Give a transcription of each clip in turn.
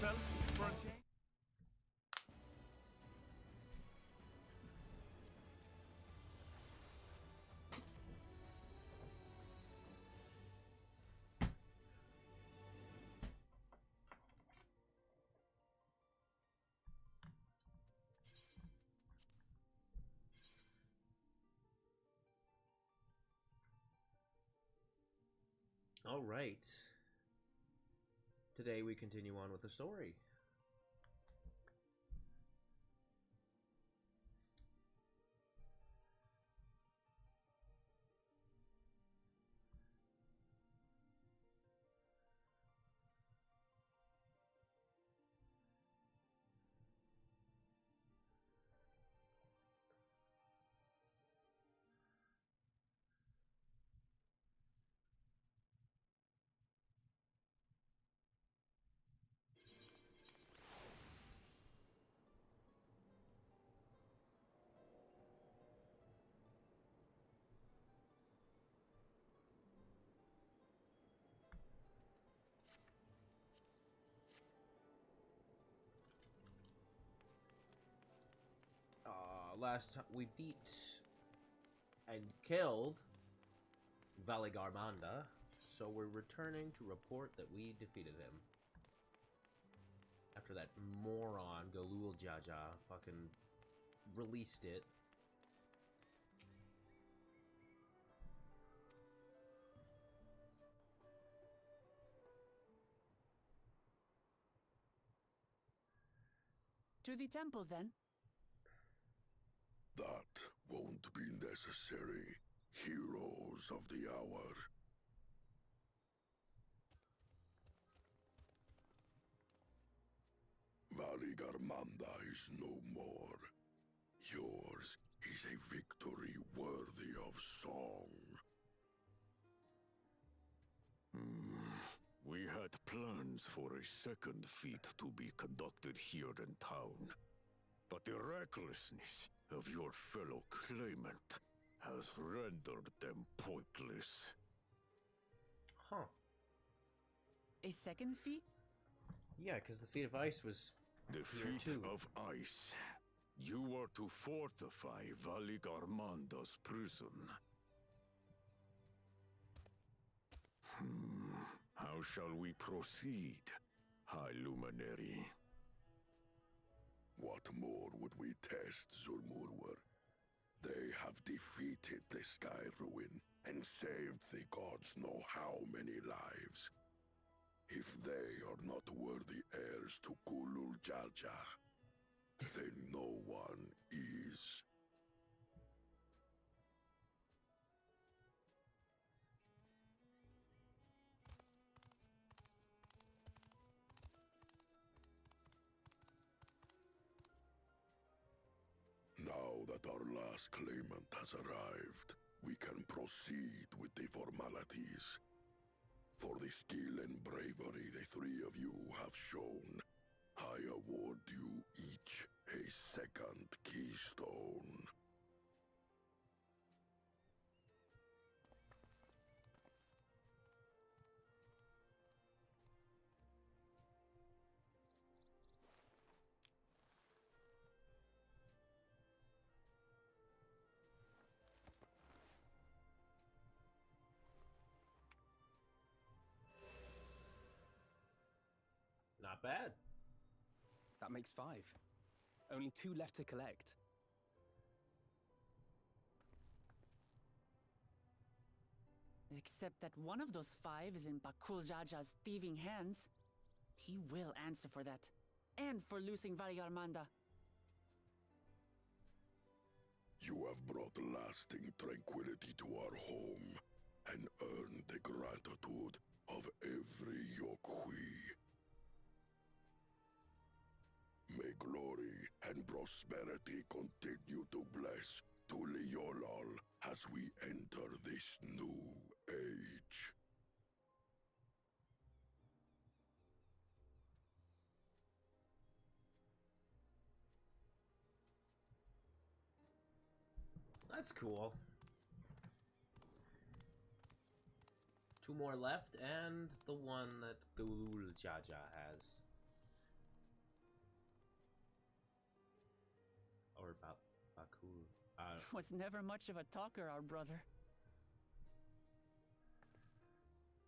yourself for a change? All right. Today we continue on with the story. Last time we beat and killed Valigarmanda, so we're returning to report that we defeated him. After that moron Galul Jaja fucking released it. To the temple, then. That won't be necessary, heroes of the hour. Valigarmanda is no more. Yours is a victory worthy of song. We had plans for a second feat to be conducted here in town. But the recklessness of your fellow claimant has rendered them pointless. Huh. A second feat? Yeah, because the feat of ice was The here feat too. of ice. You are to fortify Valigarmanda's prison. How shall we proceed, High Luminary? What more would we test, Zurmurwer? They have defeated the Sky Ruin and saved the gods know how many lives. If they are not worthy heirs to Gulul Jalja, then no one is. Now that our last claimant has arrived, we can proceed with the formalities. For the skill and bravery the three of you have shown, I award you each a second keystone. Not bad. That makes 5. Only 2 left to collect. Except that one of those 5 is in Bakul Jaja's thieving hands. He will answer for that. And for losing Valigarmanda. You have brought lasting tranquility to our home and earned the gratitude of every Yokui. May glory and prosperity continue to bless Tuliolol as we enter this new age. That's cool. 2 more left, and the one that Galul Jaja has. more about Bakul. Was never much of a talker, our brother.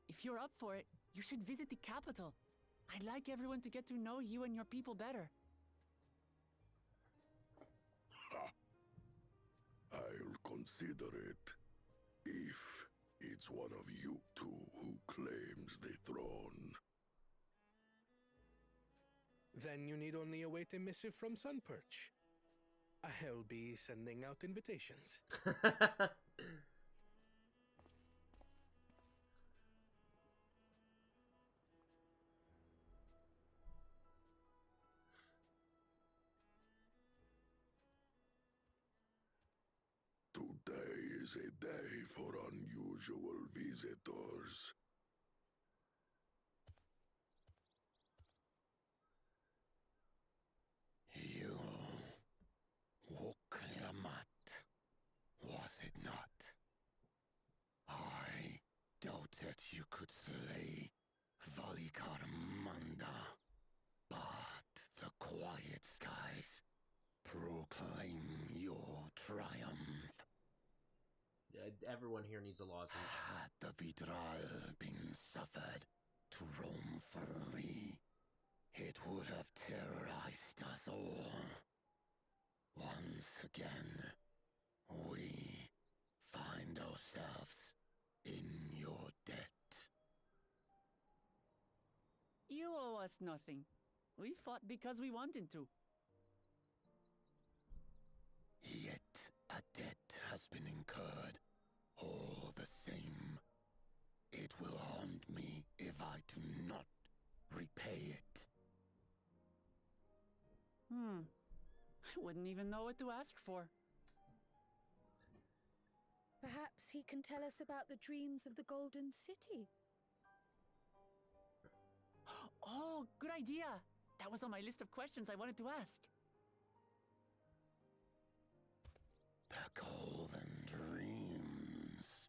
If you're up for it, you should visit the capital. I'd like everyone to get to know you and your people better. I'll consider it. If it's one of you two who claims the throne. Then you need only await a missive from Sunperch. I'll be sending out invitations. Today is a day for unusual visitors. You Woklamat, was it not? I doubted you could slay Valikarmanda, but the quiet skies proclaim your triumph. Everyone here needs a lozenge. Had the Vidral been suffered to roam free, it would have terrorized us all. Once again, we find ourselves in your debt. You owe us nothing. We fought because we wanted to. Yet a debt has been incurred. All the same, it will haunt me if I do not repay it. I wouldn't even know what to ask for. Perhaps he can tell us about the dreams of the Golden City. Oh, good idea! That was on my list of questions I wanted to ask. The Golden Dreams.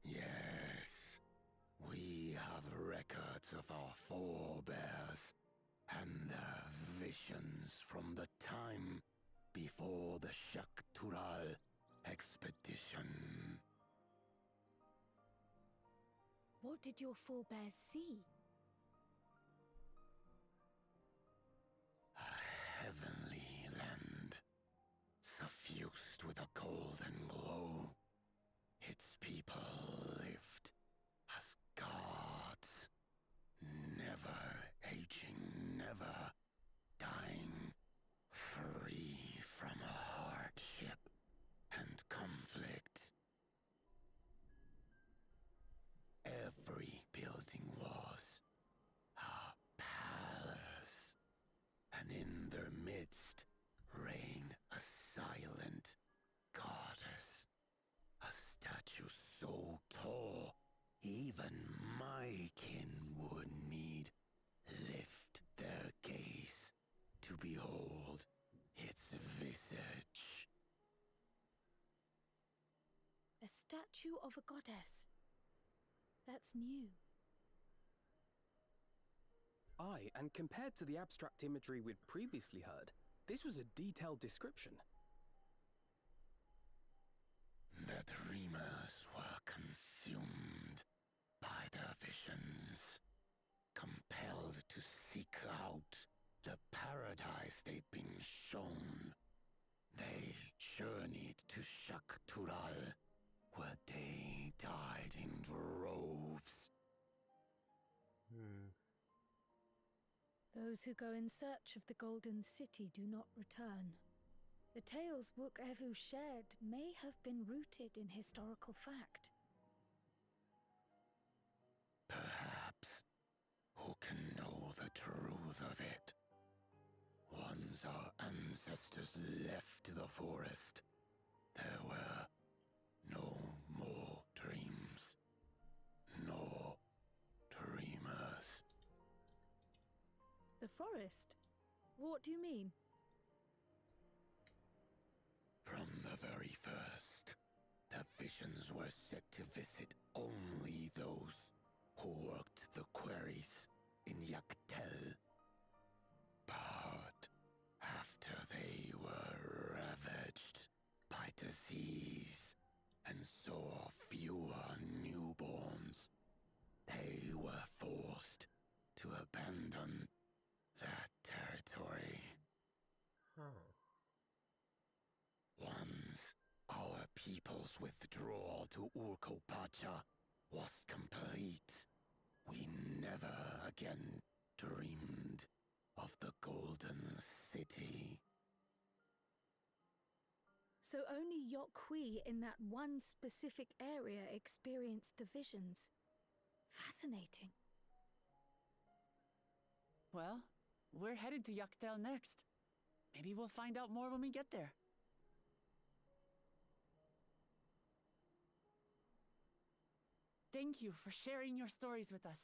Yes, we have records of our forebears and their visions from the time before the Shaktural expedition. What did your forebears see? A heavenly land, suffused with a golden glow. Its people lived as gods, never aging, never dying, free from hardship and conflict. Every building was a palace, and in their midst reigned a silent goddess, a statue so tall even my kin would need lift their gaze to behold its visage. A statue of a goddess. That's new. Aye, and compared to the abstract imagery we'd previously heard, this was a detailed description. The dreamers were consumed by their visions, compelled to seek out the paradise they'd been shown. They journeyed to Shaktural, where they died in droves. Those who go in search of the Golden City do not return. The tales Wuk-Evu shared may have been rooted in historical fact. Perhaps. Who can know the truth of it? Once our ancestors left the forest, there were no more dreams, nor dreamers. The forest? What do you mean? From the very first, the visions were set to visit only those who worked the quarries in Yaktel. But after they were Jaja was complete. We never again dreamed of the Golden City. So only Yokhui in that one specific area experienced the visions. Fascinating. Well, we're headed to Yaktel next. Maybe we'll find out more when we get there. Thank you for sharing your stories with us.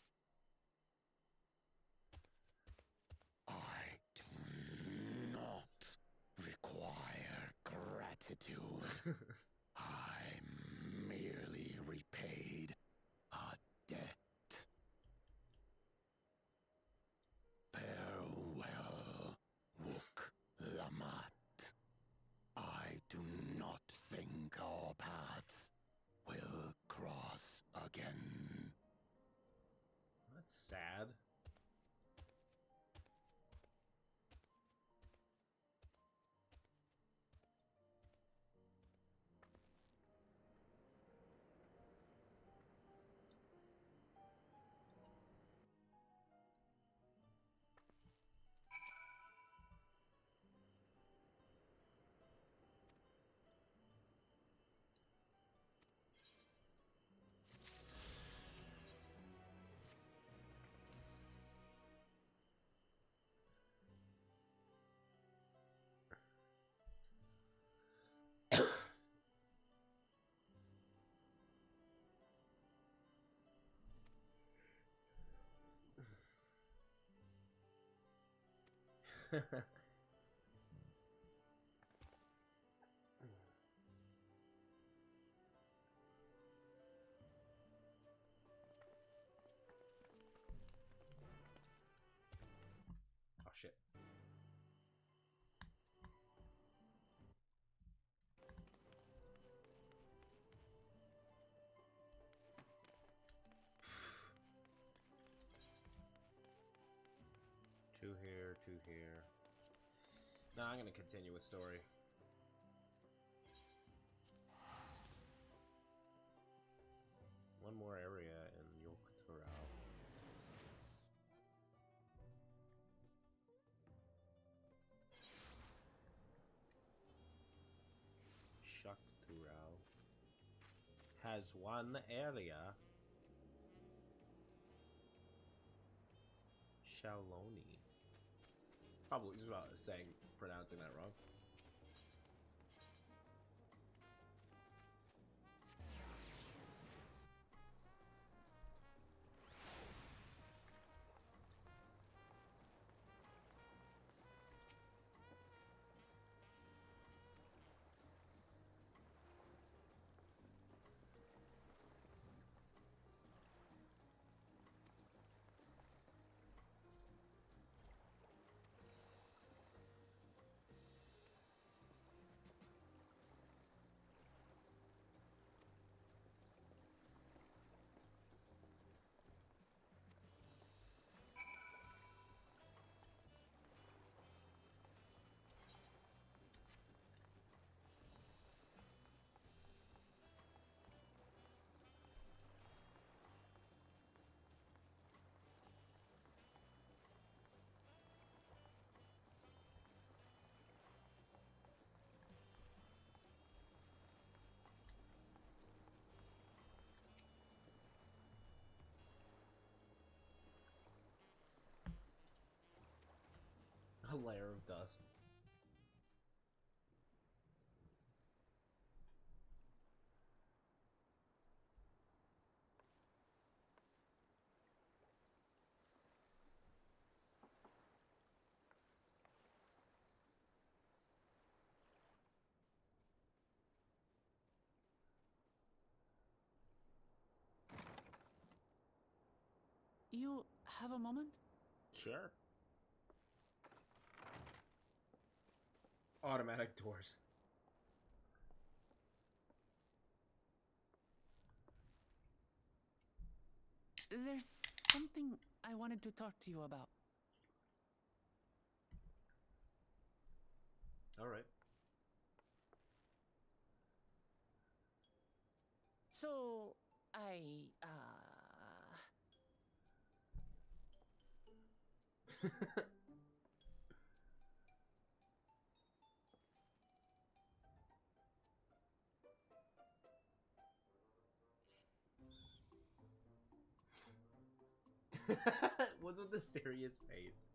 I do not require gratitude. I merely repaid a debt. Farewell, Wook Lamat. I do not think our paths will cross again. That's sad. Oh shit. Two here, two here. No, I'm gonna continue with story. One more area in Yogg-Thorau. Shuk-Thorau has one area. Shaloni. Probably just about pronouncing that wrong. A layer of dust. You have a moment? Sure. Automatic doors. There's something I wanted to talk to you about. All right. So, What's with the serious face?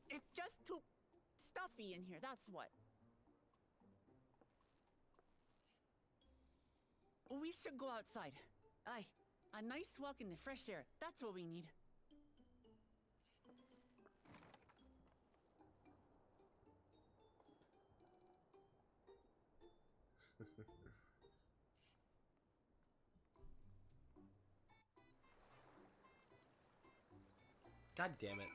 It's just too stuffy in here, that's what. We should go outside. Aye, a nice walk in the fresh air. That's what we need. God damn it.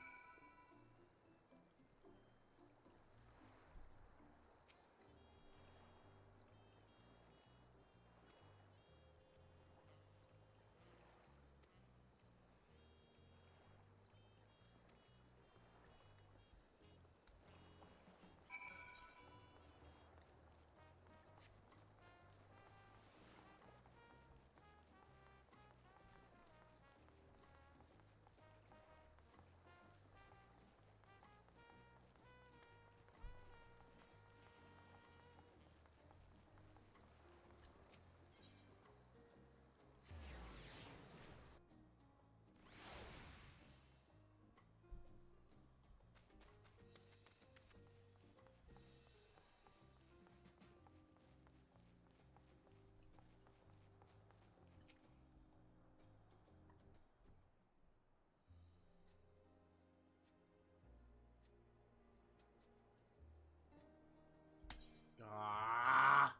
Ah.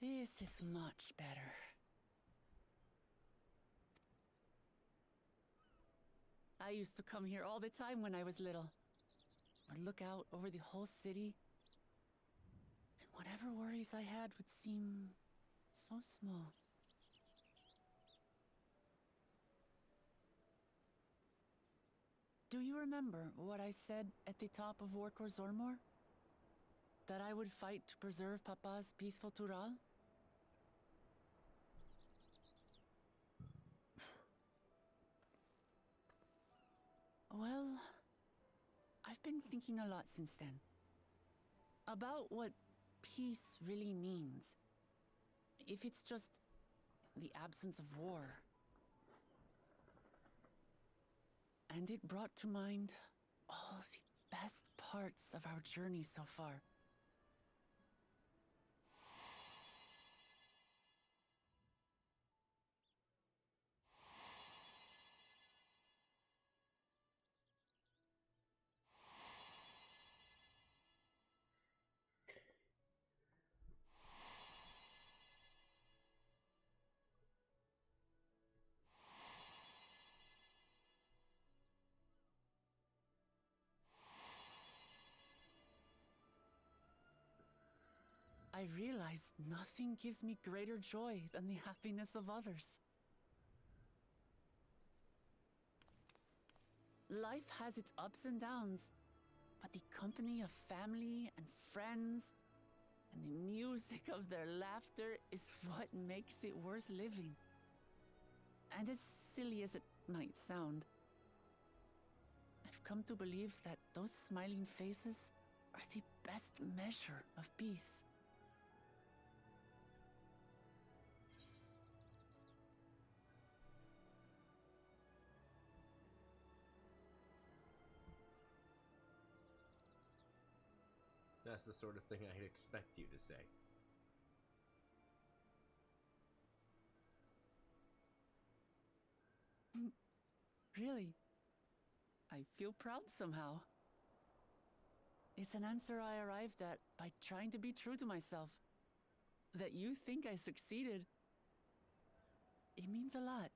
This is much better. I used to come here all the time when I was little. I'd look out over the whole city, and whatever worries I had would seem so small. Do you remember what I said at the top of Warkor Zormor? That I would fight to preserve Papa's peaceful Tural? Well, I've been thinking a lot since then. About what peace really means. If it's just the absence of war. And it brought to mind all the best parts of our journey so far. I realized nothing gives me greater joy than the happiness of others. Life has its ups and downs, but the company of family and friends and the music of their laughter is what makes it worth living. And as silly as it might sound, I've come to believe that those smiling faces are the best measure of peace. That's the sort of thing I'd expect you to say. Really, I feel proud somehow. It's an answer I arrived at by trying to be true to myself. That you think I succeeded, it means a lot.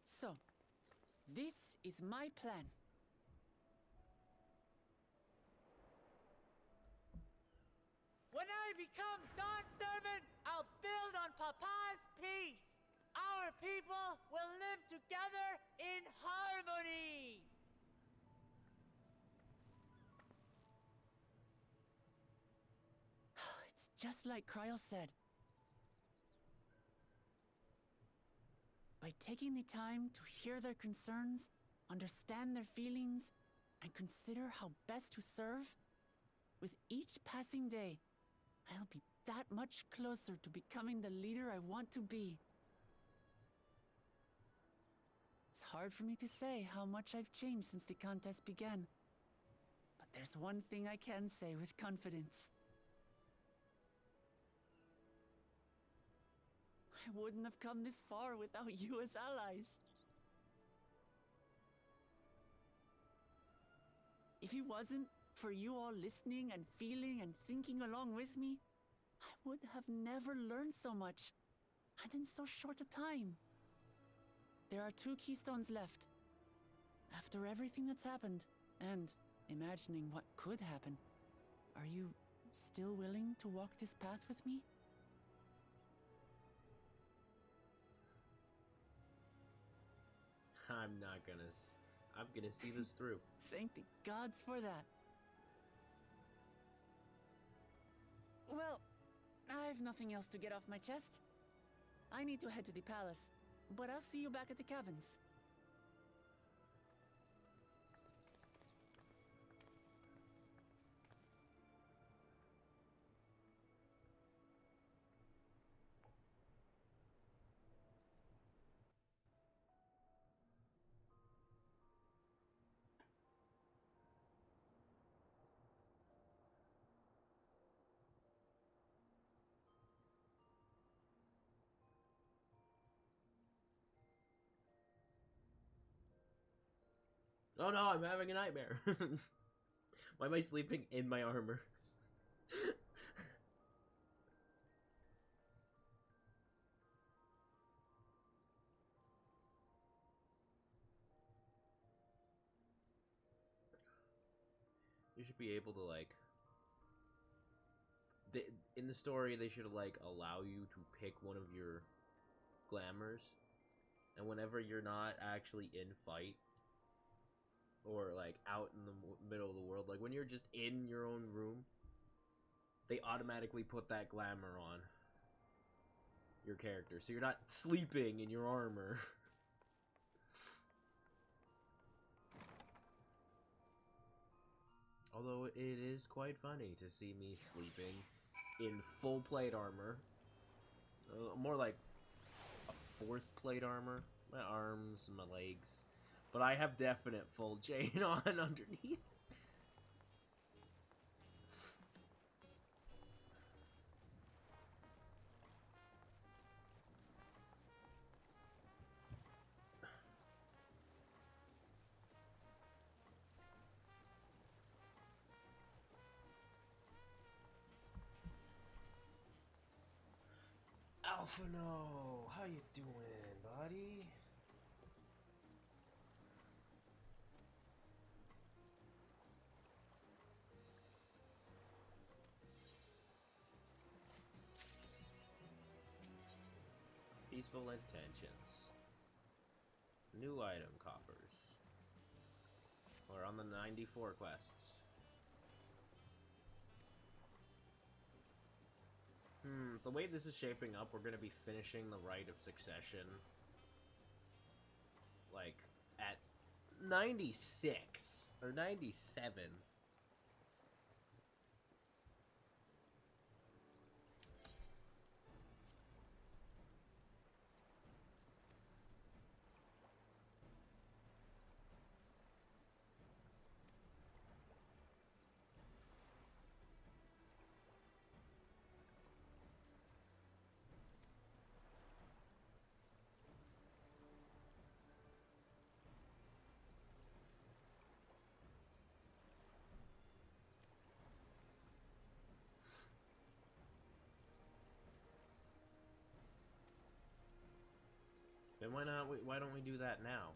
So, this is my plan. When I become Dawn's servant, I'll build on Papa's peace. Our people will live together in harmony. It's just like Kryl said. By taking the time to hear their concerns, understand their feelings, and consider how best to serve, with each passing day, I'll be that much closer to becoming the leader I want to be. It's hard for me to say how much I've changed since the contest began. But there's one thing I can say with confidence. I wouldn't have come this far without you as allies. If it wasn't for you all listening and feeling and thinking along with me, I would have never learned so much, and in so short a time. There are 2 keystones left. After everything that's happened, and imagining what could happen, are you still willing to walk this path with me? I'm gonna see this through. Thank the gods for that. Well, I've nothing else to get off my chest. I need to head to the palace, but I'll see you back at the cabins. Oh no, I'm having a nightmare. Why am I sleeping in my armor? You should be able to, like... in the story, they should, like, allow you to pick one of your glamours. And whenever you're not actually in fight, or, like, out in the middle of the world, like, when you're just in your own room, they automatically put that glamour on your character. So you're not sleeping in your armor. Although it is quite funny to see me sleeping in full plate armor. More like a 4th plate armor. My arms and my legs. But I have definite full chain on underneath. Alphano, how you doing, buddy? Peaceful intentions. New item coffers. We're on the 94 quests. The way this is shaping up, we're gonna be finishing the Rite of Succession like at 96 or 97. Then why don't we do that now?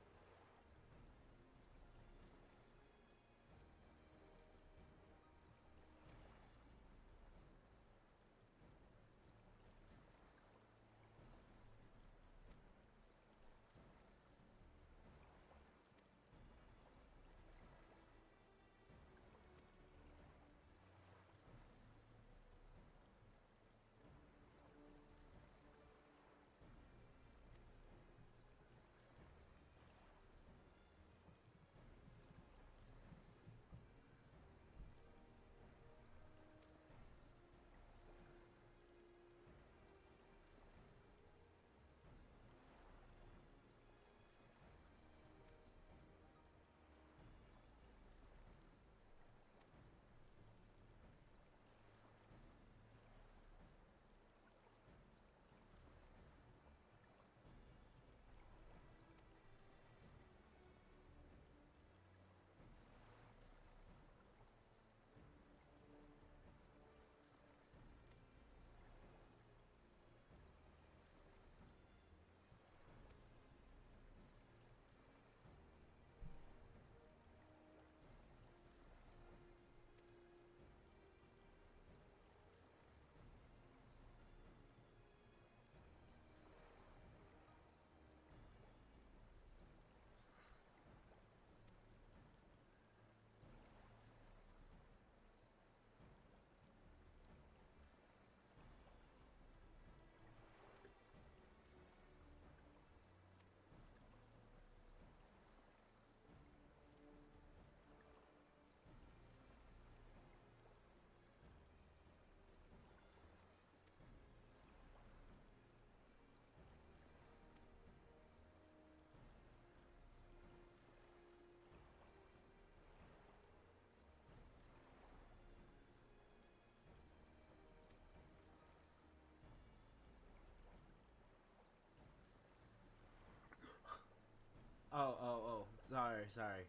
Oh. Sorry.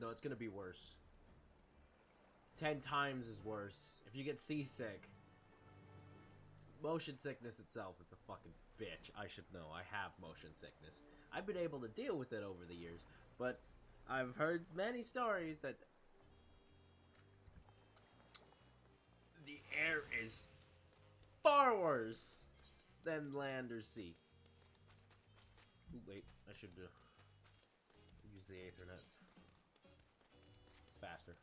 No, it's gonna be worse. 10 times is worse. If you get seasick, motion sickness itself is a fucking bitch. I should know. I have motion sickness. I've been able to deal with it over the years, but I've heard many stories that the air is far worse than land or sea. Ooh, wait, I should use the Ethernet. It's faster.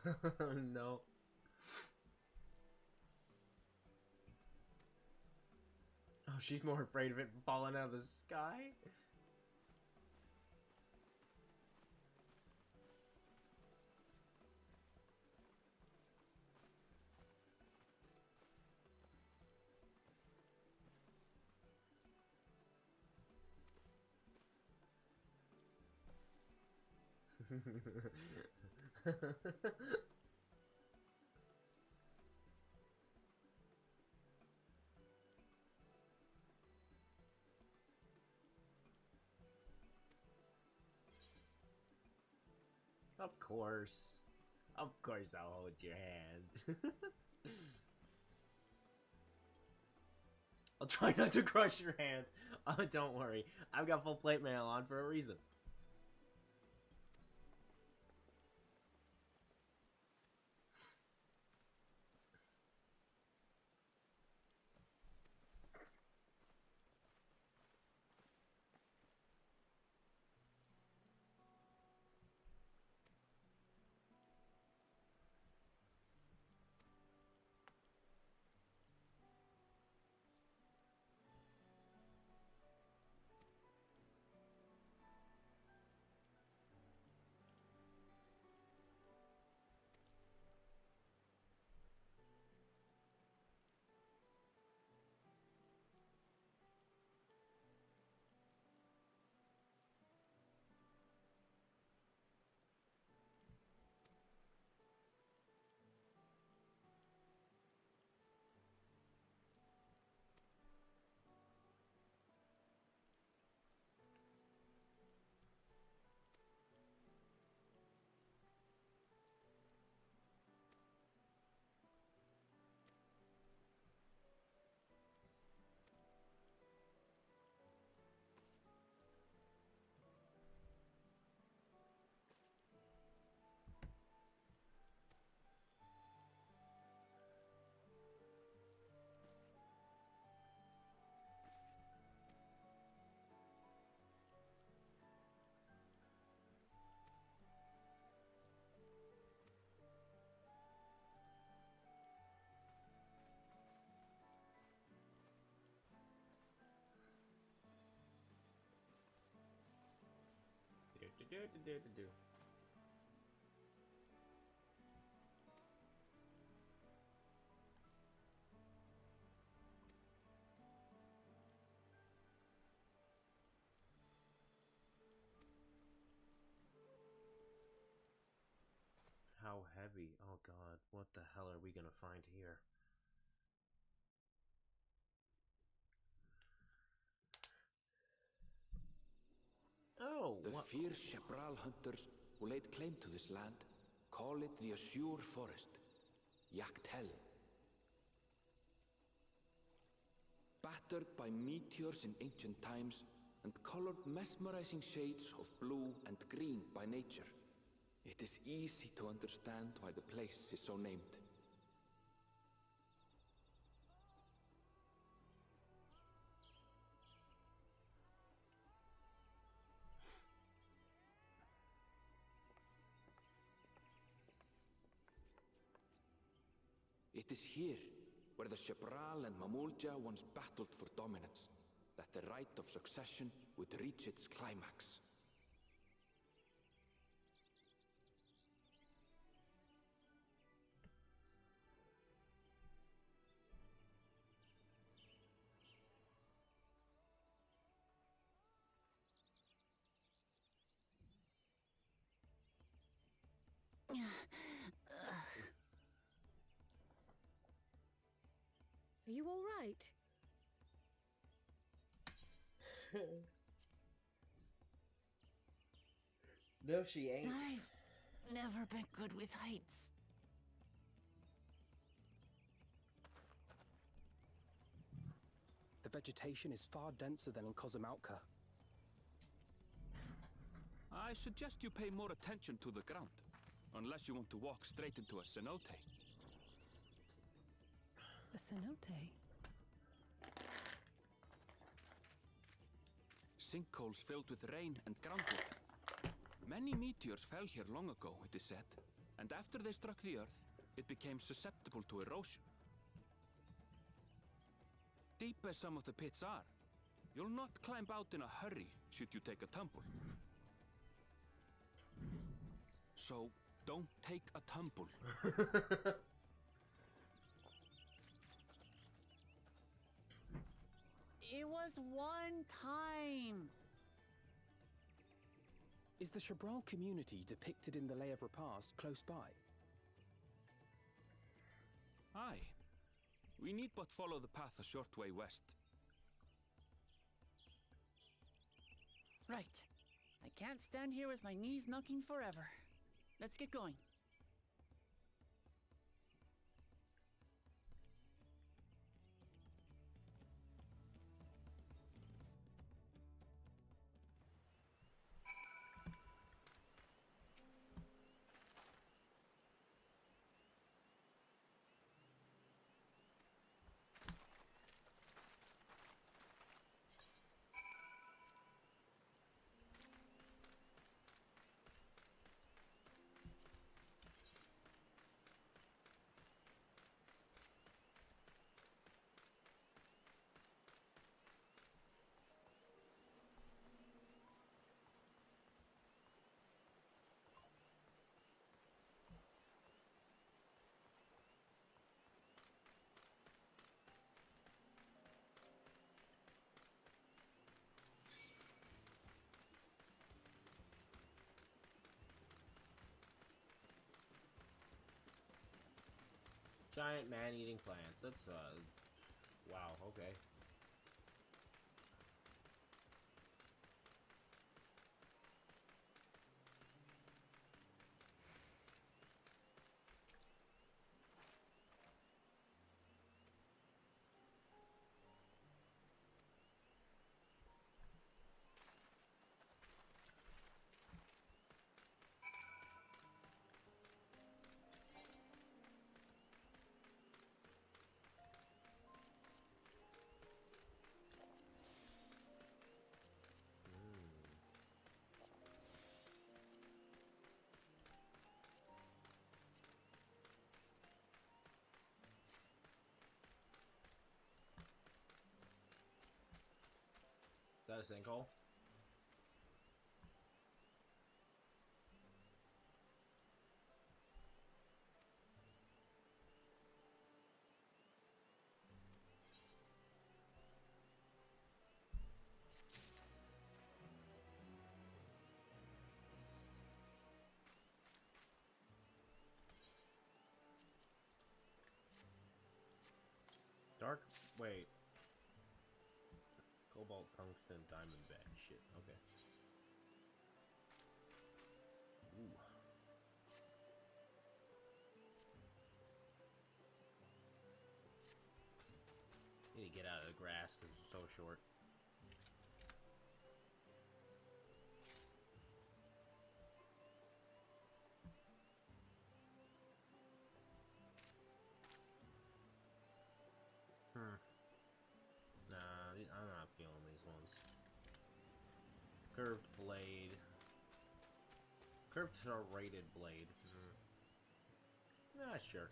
No. Oh, she's more afraid of it falling out of the sky? Of course. Of course I'll hold your hand. I'll try not to crush your hand. Oh, don't worry. I've got full plate mail on for a reason. How heavy? Oh god, what the hell are we gonna find here? Oh, The what? fierce Chapral hunters who laid claim to this land call it the Azure Forest, Yaktel. Battered by meteors in ancient times and colored mesmerizing shades of blue and green by nature, it is easy to understand why the place is so named. It is here, where the Chapral and Mamulja once battled for dominance, that the right of succession would reach its climax. Are you all right? No, she ain't. I've never been good with heights. The vegetation is far denser than in Kozumautka. I suggest you pay more attention to the ground, unless you want to walk straight into a cenote. A cenote? Sinkholes filled with rain and groundwater. Many meteors fell here long ago, it is said, and after they struck the earth, it became susceptible to erosion. Deep as some of the pits are, you'll not climb out in a hurry should you take a tumble. So, don't take a tumble. It was one time. Is the Shabral community depicted in the Lay of Repast close by? Aye. We need but follow the path a short way west. Right. I can't stand here with my knees knocking forever. Let's get going. Giant man-eating plants. That's, wow, okay. Is that a sinkhole? Dark? Wait. Cobalt, tungsten, diamond bag. Shit, okay. Ooh. Need to get out of the grass because it's so short. Nah, I'm not feeling these ones. Curved blade. Curved serrated blade. Nah, sure.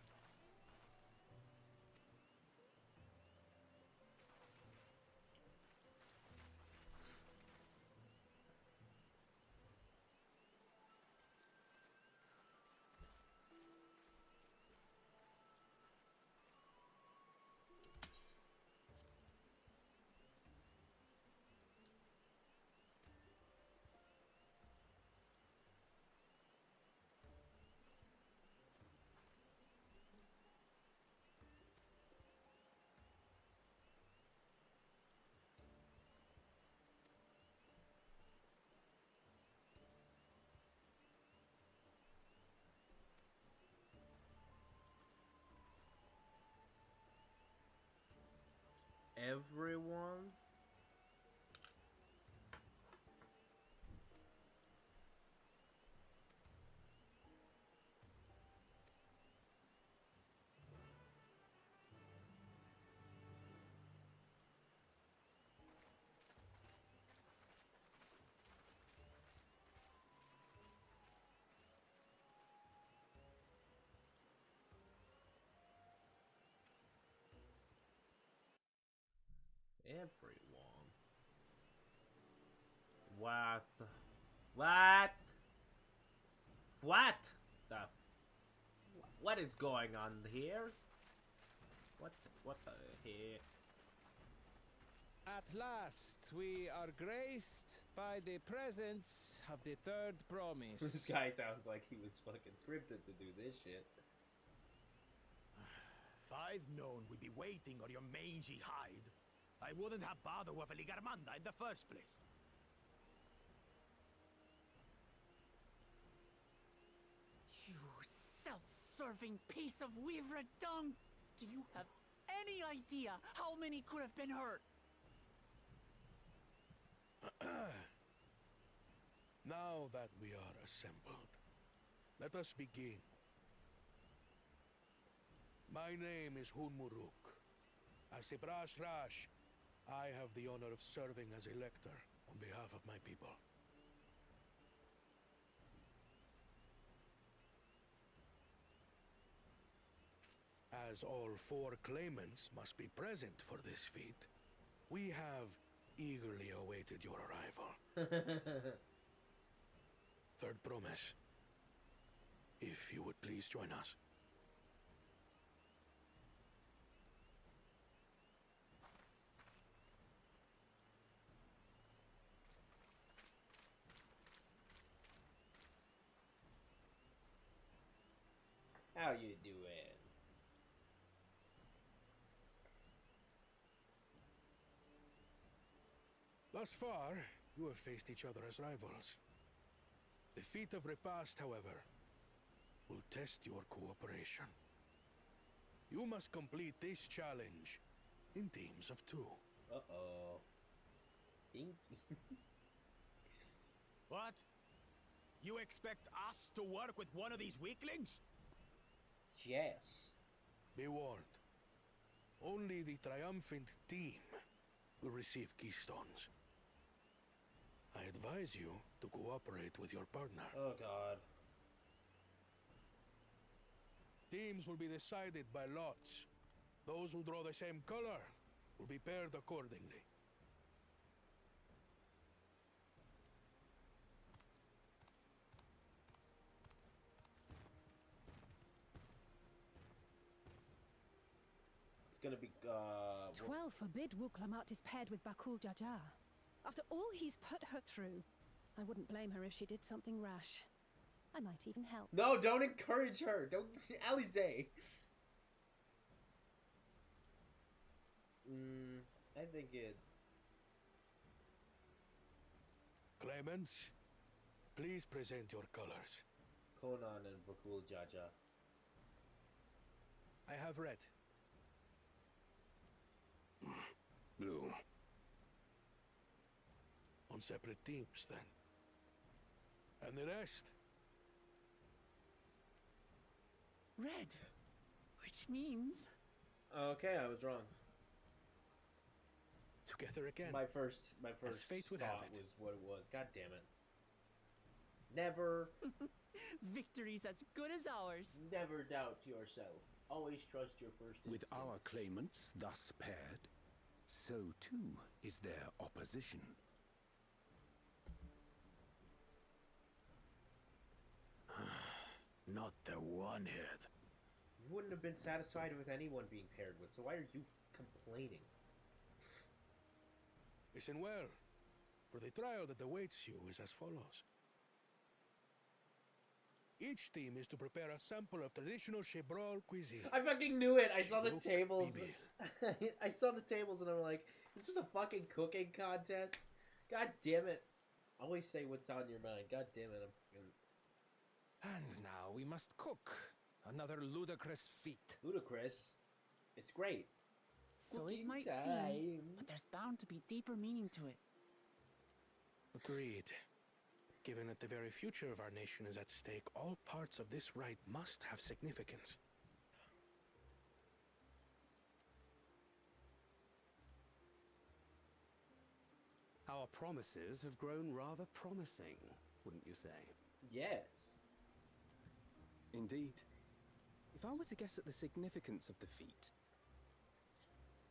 Everyone? Everyone. What? What? What? What is going on here? What the heck? At last, we are graced by the presence of the third promise. This guy sounds like he was fucking scripted to do this shit. If I'd known we'd be waiting on your mangy hide, I wouldn't have bothered with a Ligarmanda in the first place. You self-serving piece of weaver dung! Do you have any idea how many could have been hurt? Now that we are assembled, let us begin. My name is Hunmuruk. As a Brash Rash, I have the honor of serving as Elector on behalf of my people. As all 4 claimants must be present for this feat, we have eagerly awaited your arrival. Third promise. If you would please join us. How you doing? Thus far, you have faced each other as rivals. The feat of repast, however, will test your cooperation. You must complete this challenge in teams of 2. Uh-oh. Stinky. What? You expect us to work with one of these weaklings? Yes. Be warned. Only the triumphant team will receive keystones. I advise you to cooperate with your partner. Oh god. Teams will be decided by lots. Those who draw the same color will be paired accordingly. It's gonna be 12 forbid Wuklamat is paired with Bakul Jaja. After all he's put her through, I wouldn't blame her if she did something rash. I might even help. No, don't encourage her. Don't, Alize. I think it. Claimants, please present your colors. Conan and Bakul Jaja. I have red. Blue. On separate teams, then. And the rest? Red. Which means... Okay, I was wrong. Together again. My first fate would have thought it. was what it was. God damn it. Never, Victory's as good as ours. never doubt yourself. Always trust your first With instincts. our claimants thus paired, so too is their opposition. Not the one-head. You wouldn't have been satisfied with anyone being paired with, so why are you complaining? Listen well, for the trial that awaits you is as follows. Each team is to prepare a sample of traditional Chebrol cuisine. I fucking knew it! I saw the Look, tables. Bibil. I saw the tables and I'm like, is this a fucking cooking contest? God damn it. Always say what's on your mind. God damn it, I'm fucking... And now we must cook. Another ludicrous feat. Ludicrous. It's great. So Cooking it might time. seem, but there's bound to be deeper meaning to it. Agreed. Given that the very future of our nation is at stake, all parts of this rite must have significance. Our promises have grown rather promising, wouldn't you say? Yes. Indeed. If I were to guess at the significance of the feat,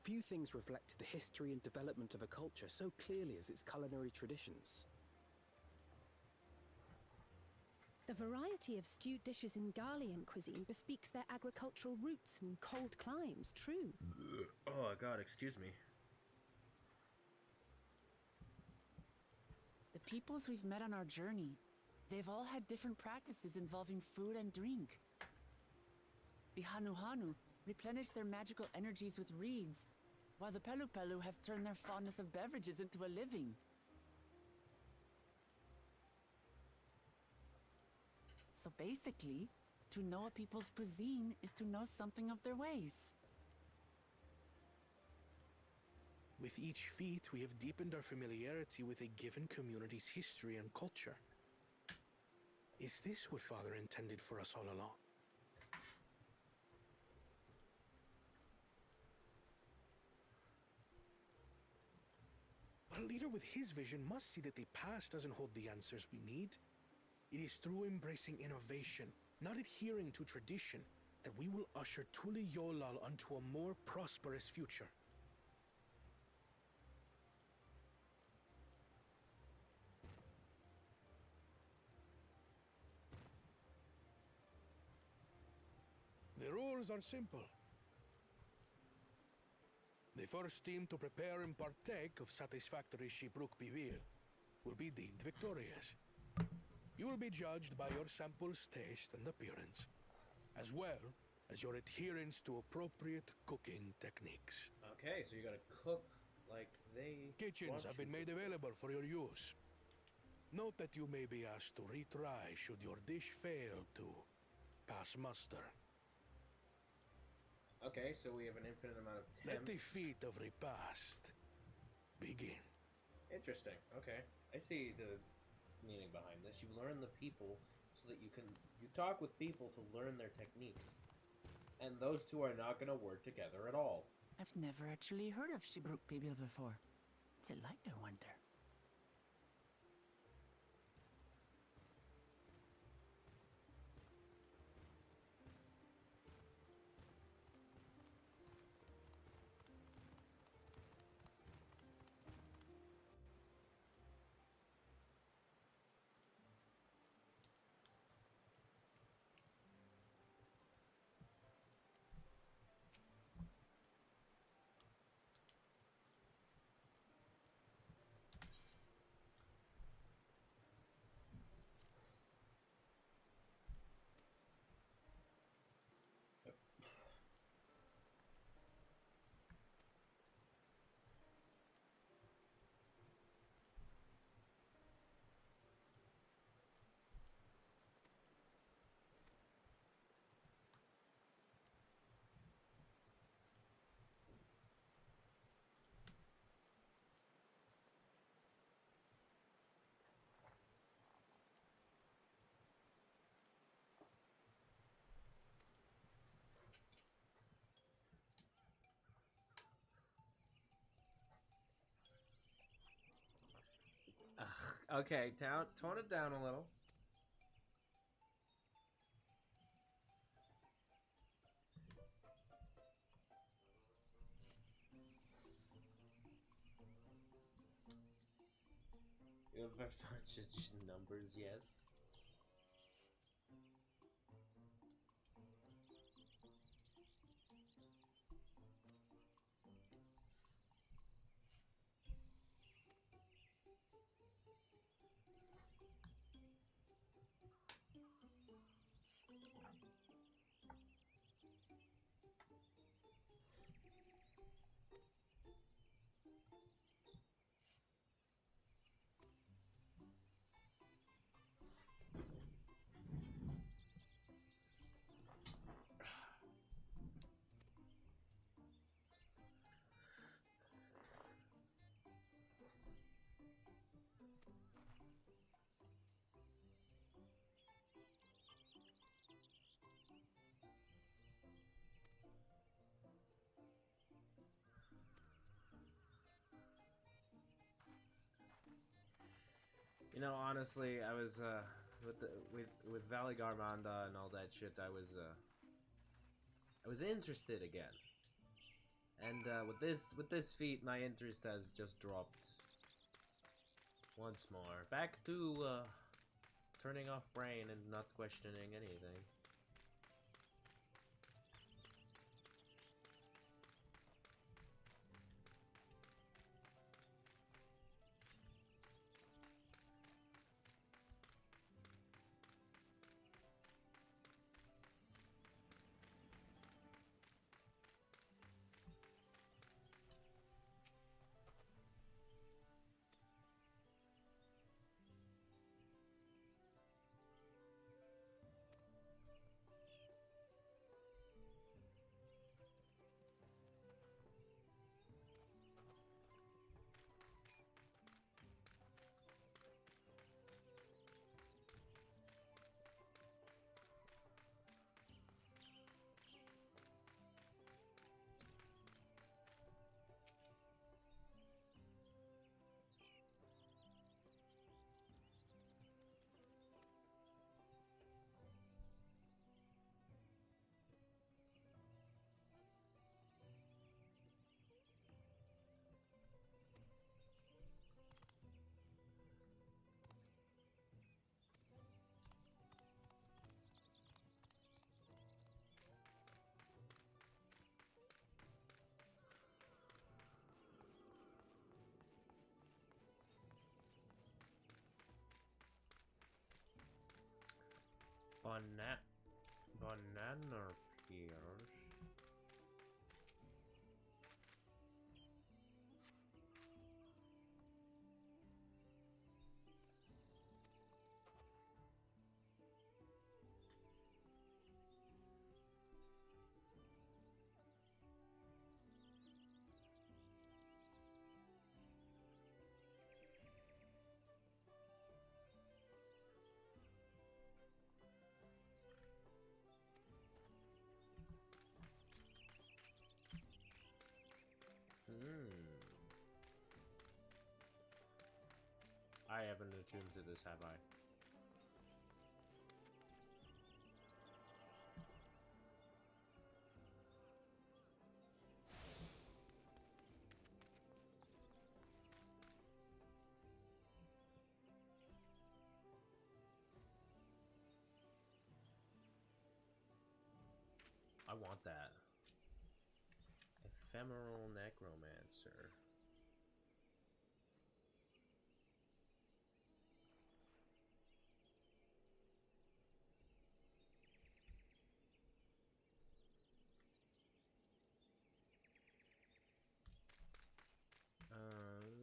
Few things reflect the history and development of a culture so clearly as its culinary traditions. The variety of stewed dishes in Garlean cuisine bespeaks their agricultural roots and cold climes, true. Oh god, excuse me. The peoples we've met on our journey, they've all had different practices involving food and drink. The Hanuhanu replenish their magical energies with reeds, while the Pelupelu have turned their fondness of beverages into a living. So basically, to know a people's cuisine is to know something of their ways. With each feat, we have deepened our familiarity with a given community's history and culture. Is this what Father intended for us all along? But a leader with his vision must see that the past doesn't hold the answers we need. It is through embracing innovation, not adhering to tradition, that we will usher Tuli Yolal onto a more prosperous future. The rules are simple. The first team to prepare and partake of satisfactory Shibruk Bivir will be deemed victorious. You will be judged by your sample's taste and appearance, as well as your adherence to appropriate cooking techniques. Okay, so you gotta cook like they Kitchens have been made available for your use. Note that you may be asked to retry should your dish fail to pass muster. Okay, so we have an infinite amount of temps. Let the feat of repast begin. Interesting. Okay, I see the meaning behind this. You learn the people so that you talk with people to learn their techniques, and those two are not going to work together at all. I've never actually heard of Shibruk Bibil before. What's it like, I wonder? Ugh, okay, tone it down a little. You have a bunch of just numbers, yes. You know, honestly, I was with Valley Garmanda and all that shit. I was interested again. And with this feat, my interest has just dropped once more. Back to turning off brain and not questioning anything. Banana peels. I haven't attuned to this, have I? I want that. Ephemeral Necromancer.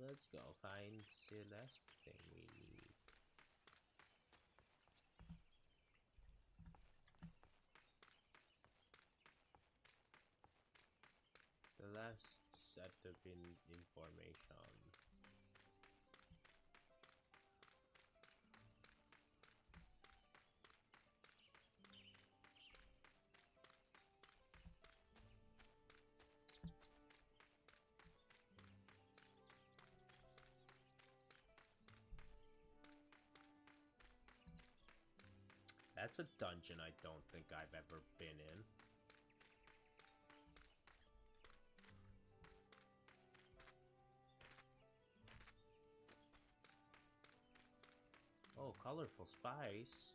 Let's go find the last thing we need. The last set of information. That's a dungeon I don't think I've ever been in. Oh, colorful spice.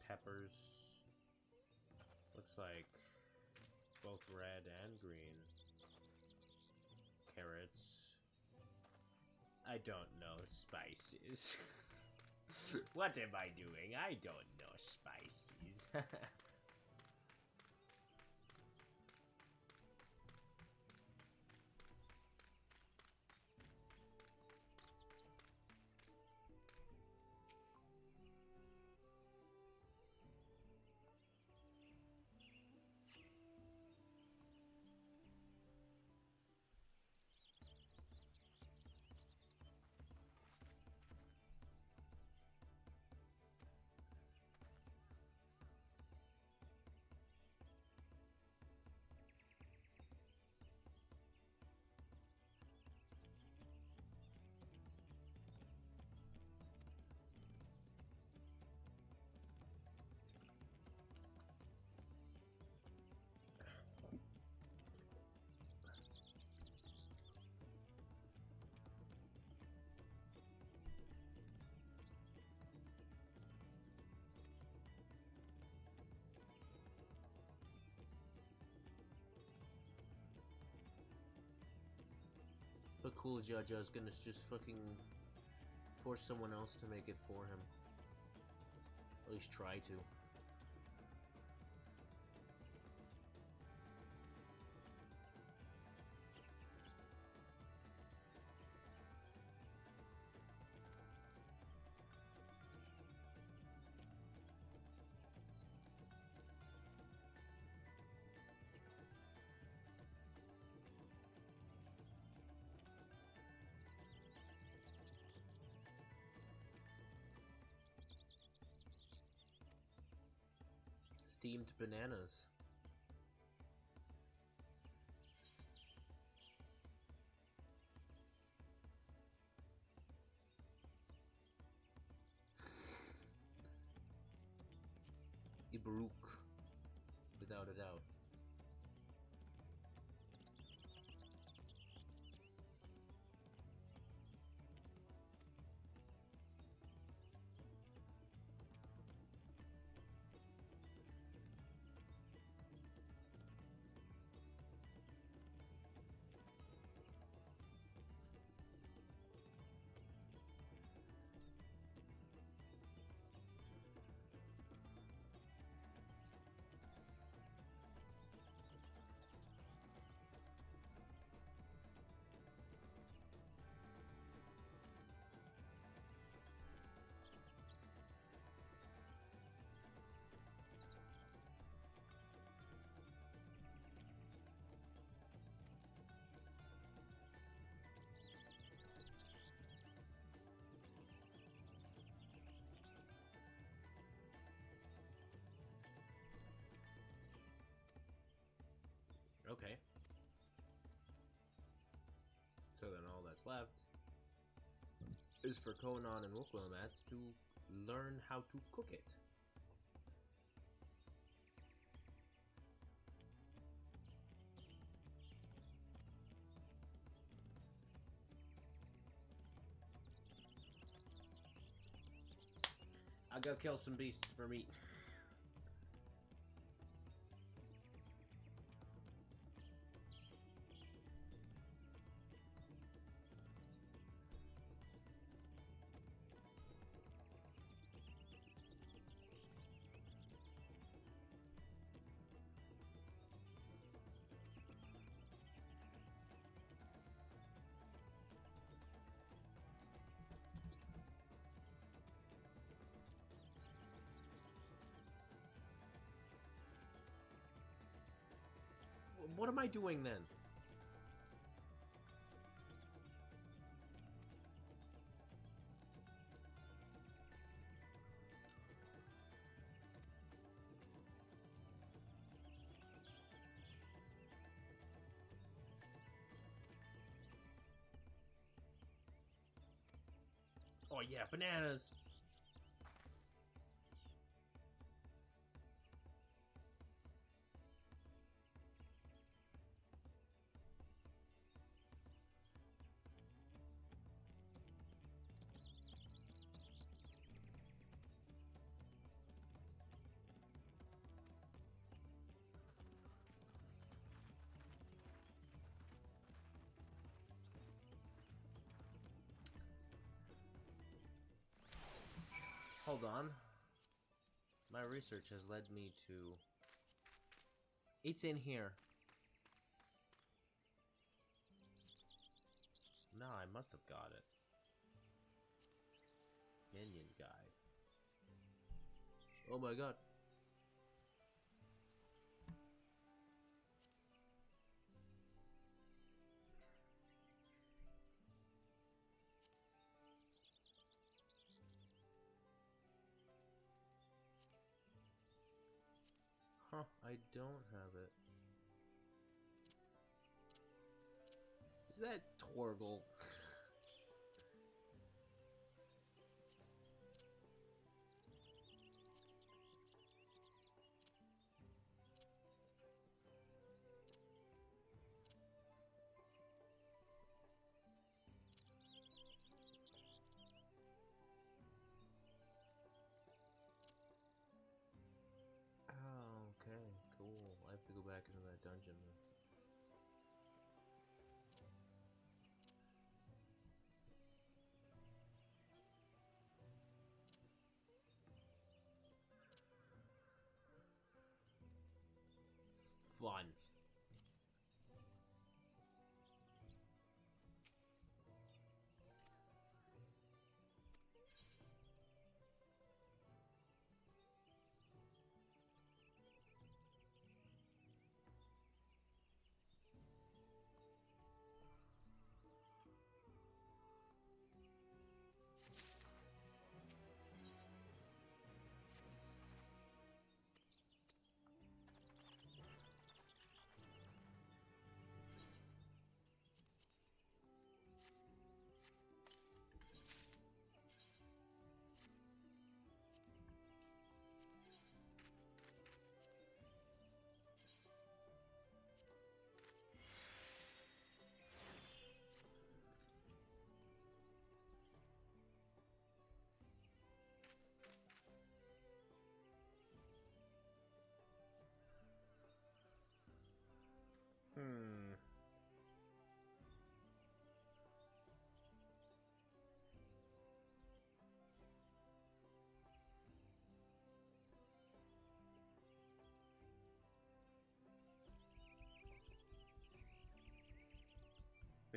Peppers. Looks like both red and green. Carrots. I don't know spices. What am I doing? I don't know spices. Bakul Jaja is gonna just fucking force someone else to make it for him. At least try to. Steamed bananas. Ibruk, without a doubt. Okay. So then all that's left is for Konan and Wuklamats to learn how to cook it. I'll go kill some beasts for meat. What am I doing then? Oh yeah, bananas! Hold on. My research has led me to... It's in here. No, I must have got it. Minion guide. Oh my god. Huh, I don't have it. Is that Torgal? Oh, okay, cool. I have to go back into that dungeon then.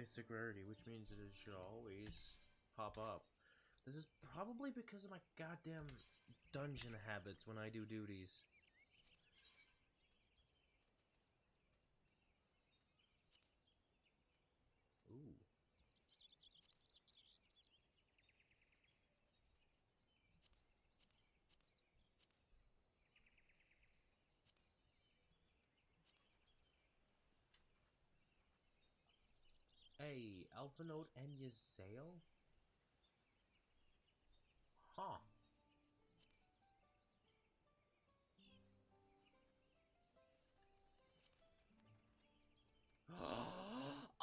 basic rarity, which means it should always pop up. This is probably because of my goddamn dungeon habits when I do duties. Ooh. Hey, Alpha Note and Yzael? Huh.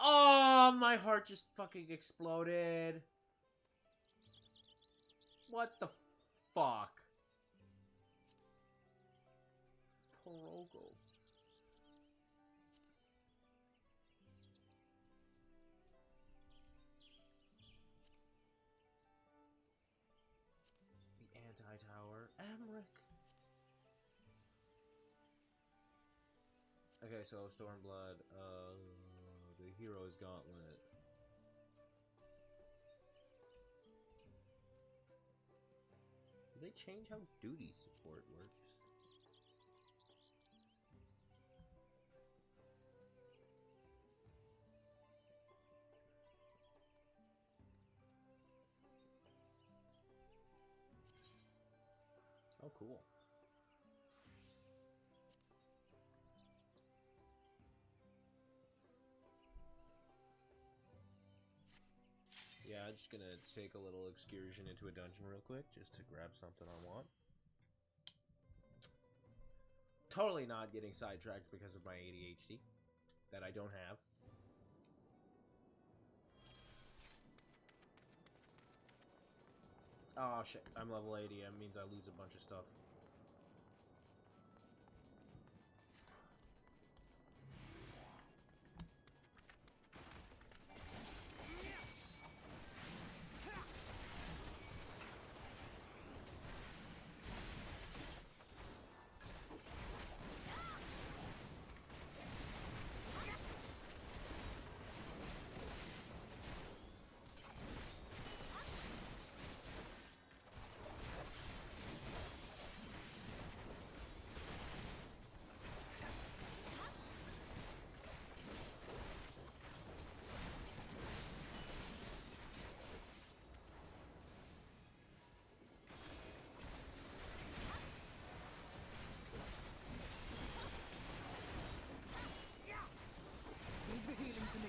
Oh, my heart just fucking exploded. What the fuck? Porogo. The anti-tower. Emmerich. Okay, so Stormblood, the Hero's Gauntlet. Did they change how duty support works? Oh, cool. Yeah, I'm just gonna take a little excursion into a dungeon real quick, just to grab something I want. Totally not getting sidetracked because of my ADHD that I don't have. Oh shit, I'm level 80, that means I lose a bunch of stuff. Leave the healing to me.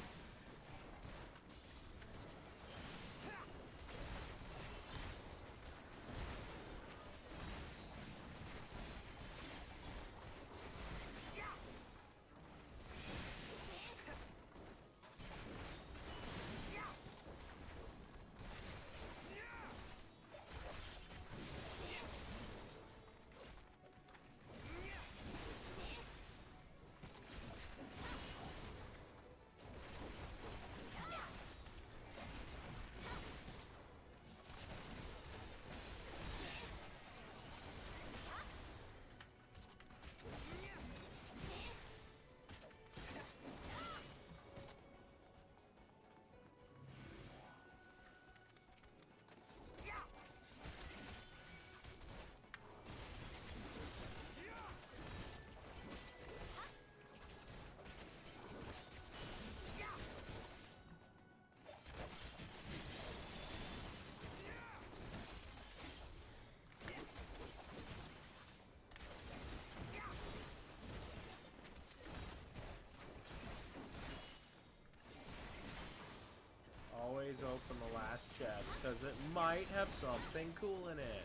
Always open the last chest, because it might have something cool in it.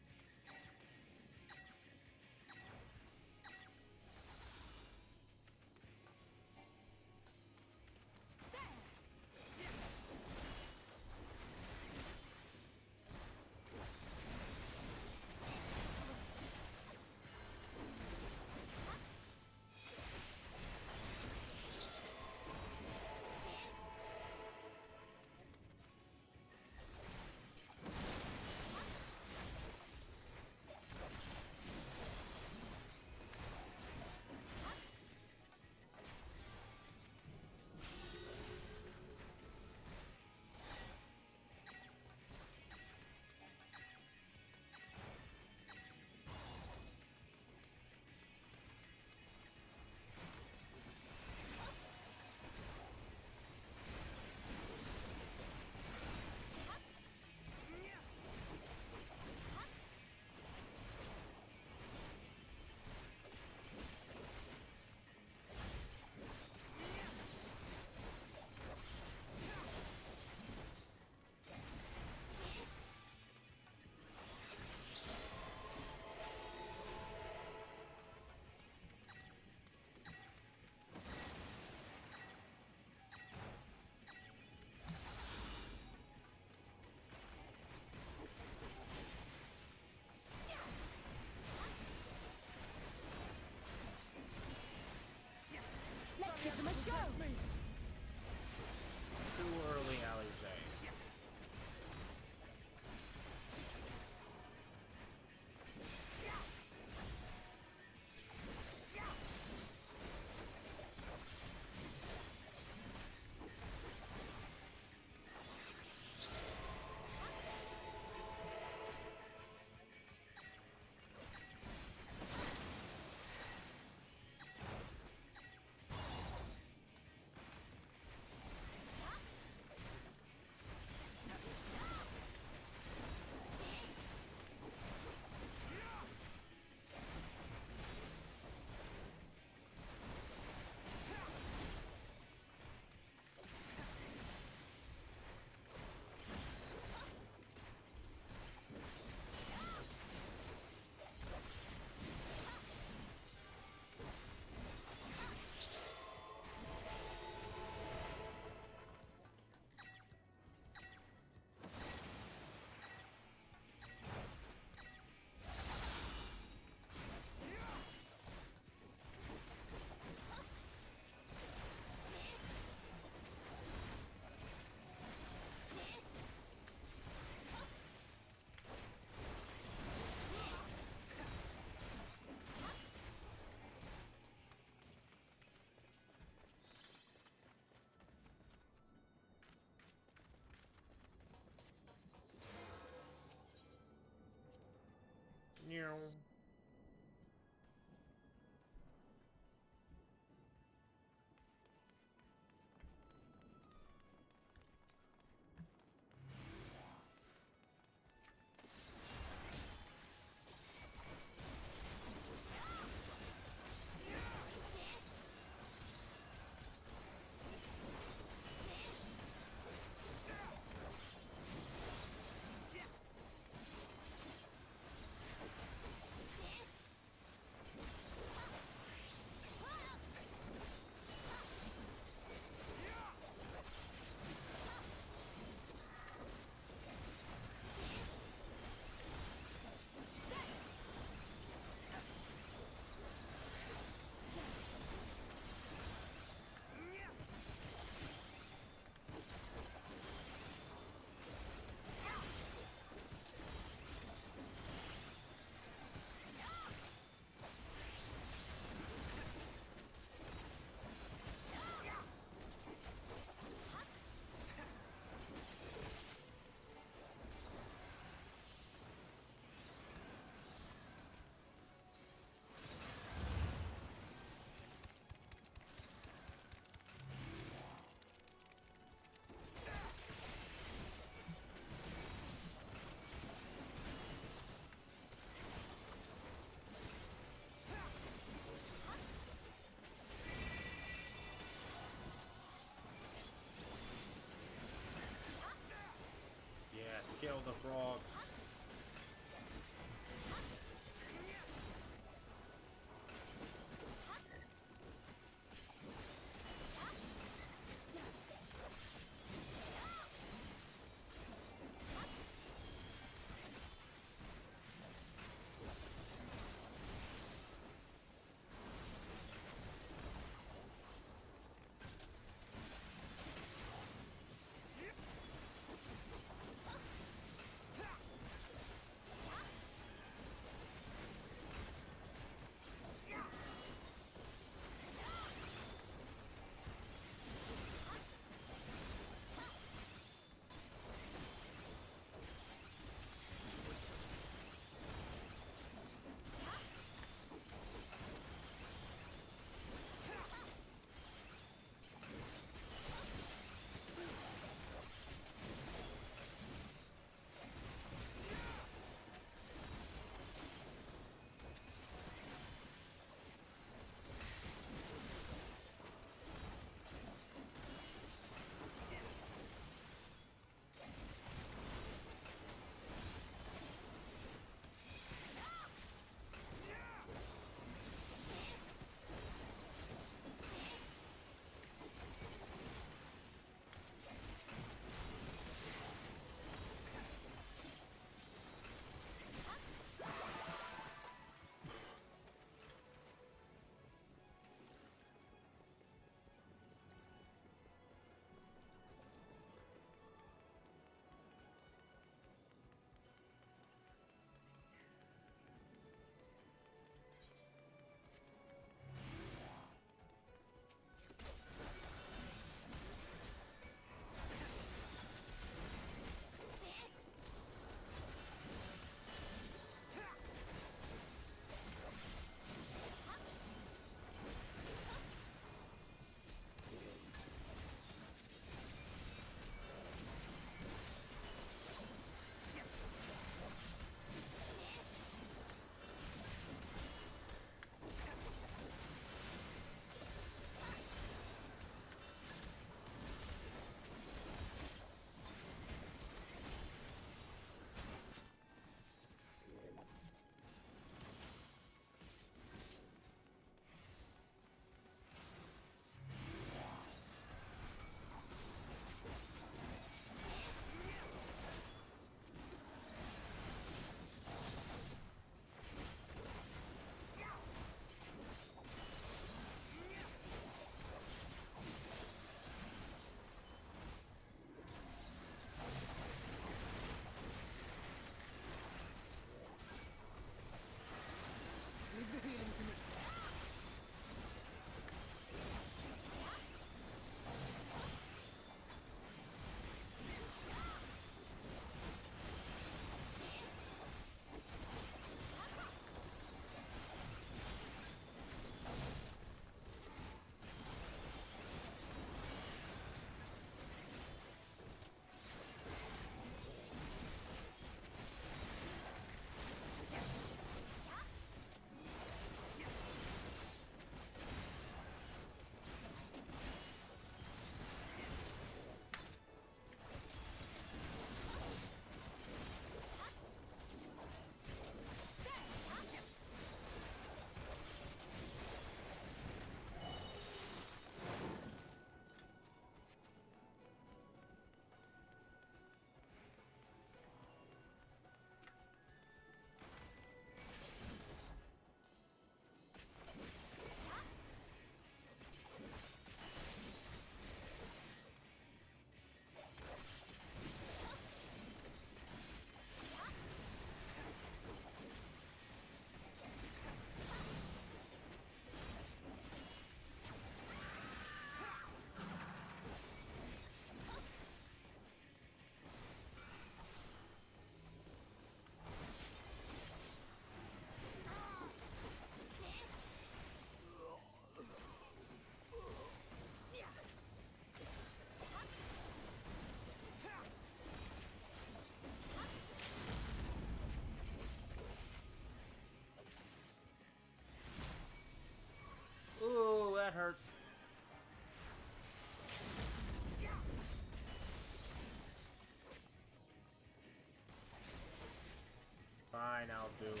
fine, I'll do it.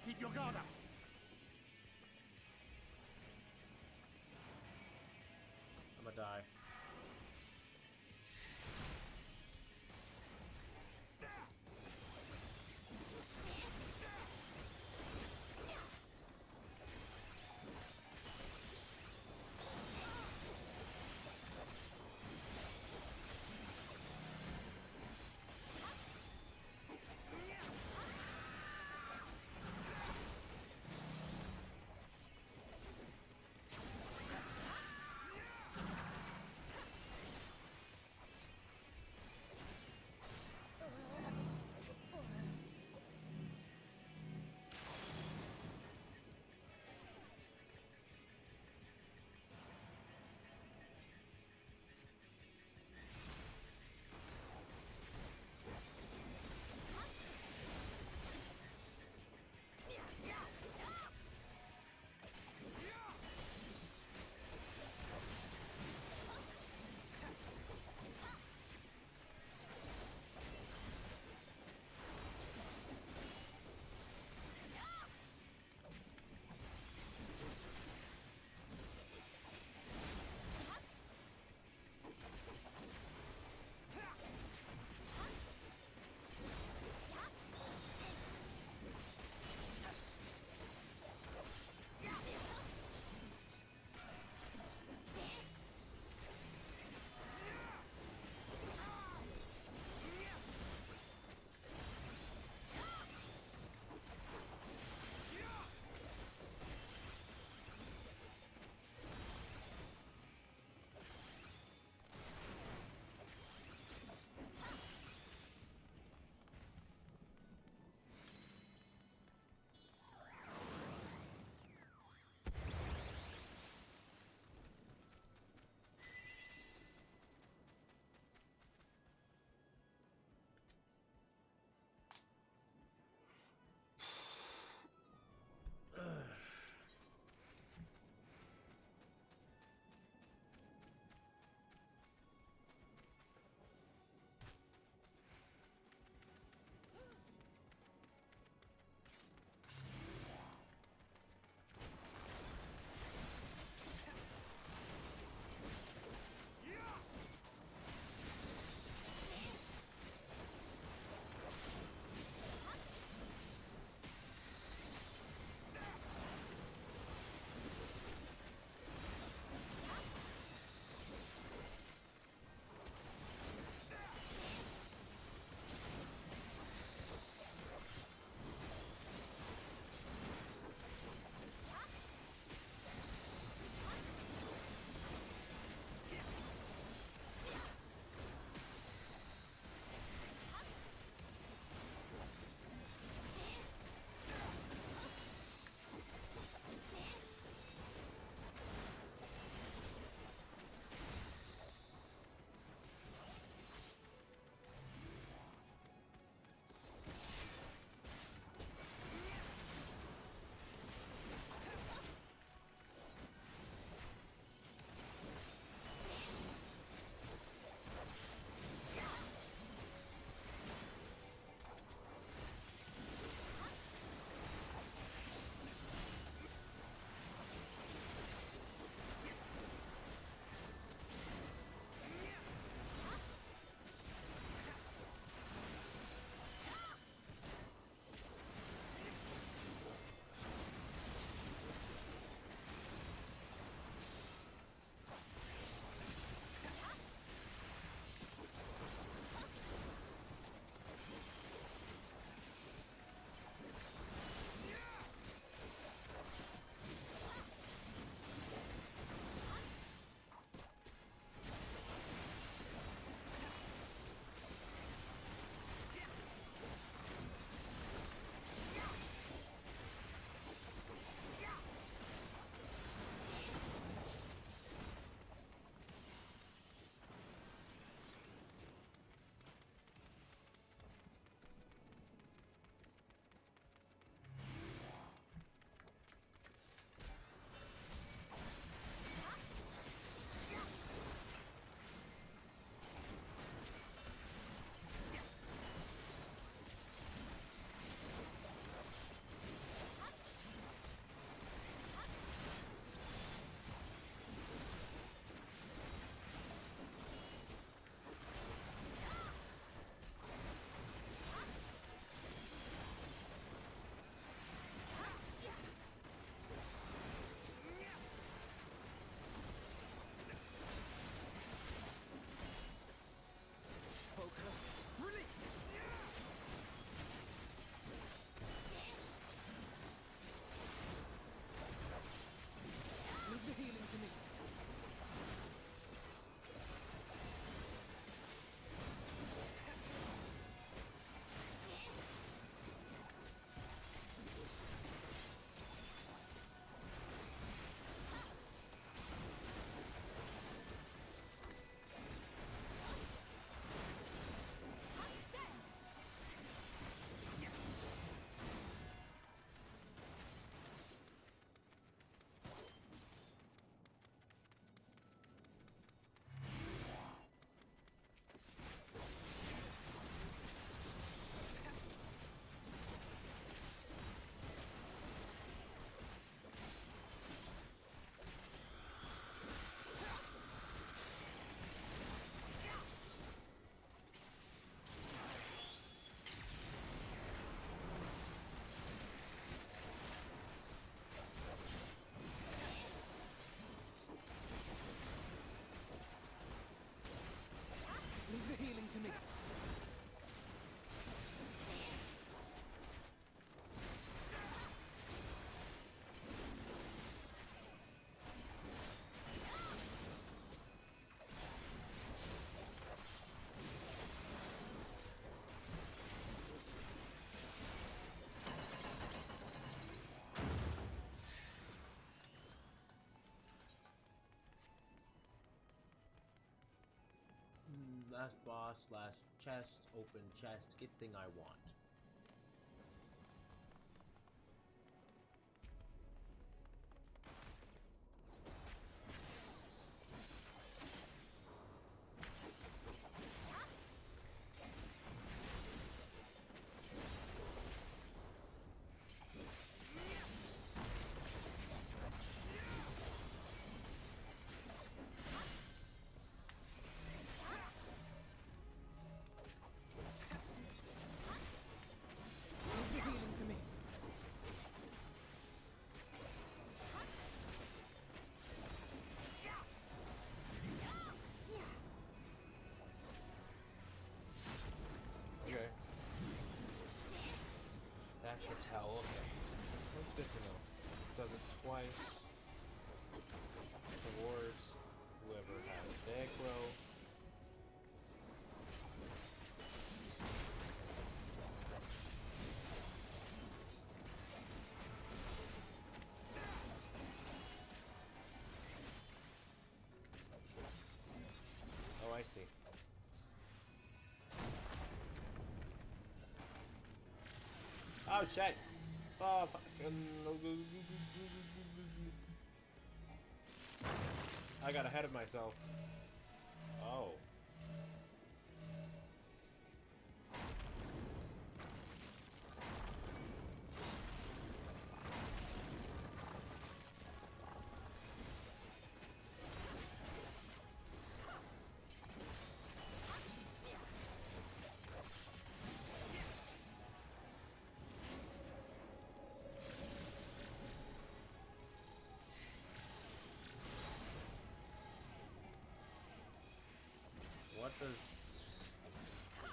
Keep your guard up. I'm gonna die. Last boss, last chest, open chest, get thing I want. That's the towel, okay. That's good to know. Does it twice. Towards whoever has aggro. Oh, I see. Oh shit! Oh fucking! I got ahead of myself. Oh.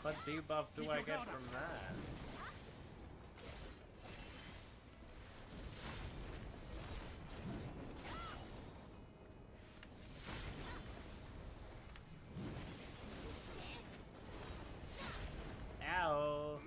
What debuff do I get from that? Ow!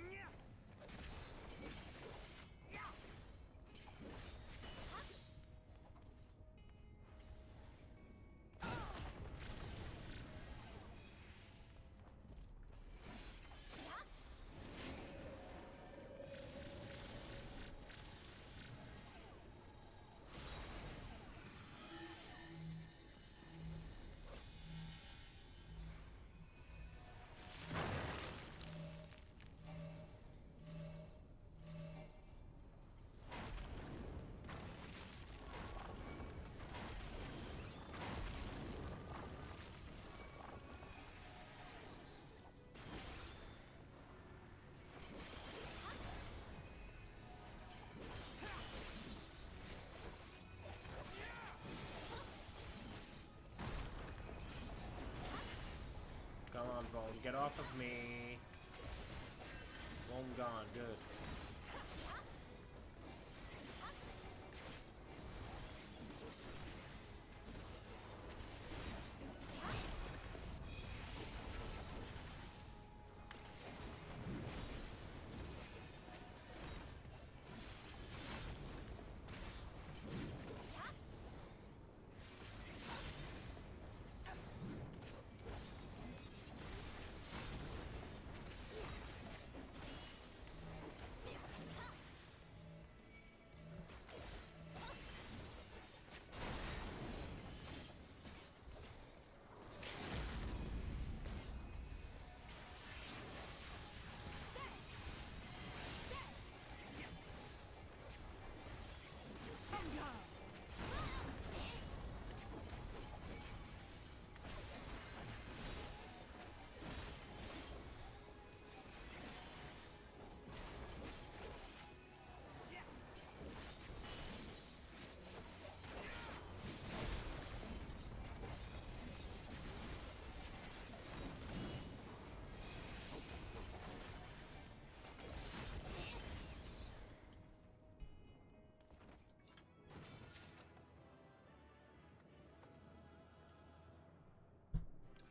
Come on, Bone, get off of me. Bone gone, good.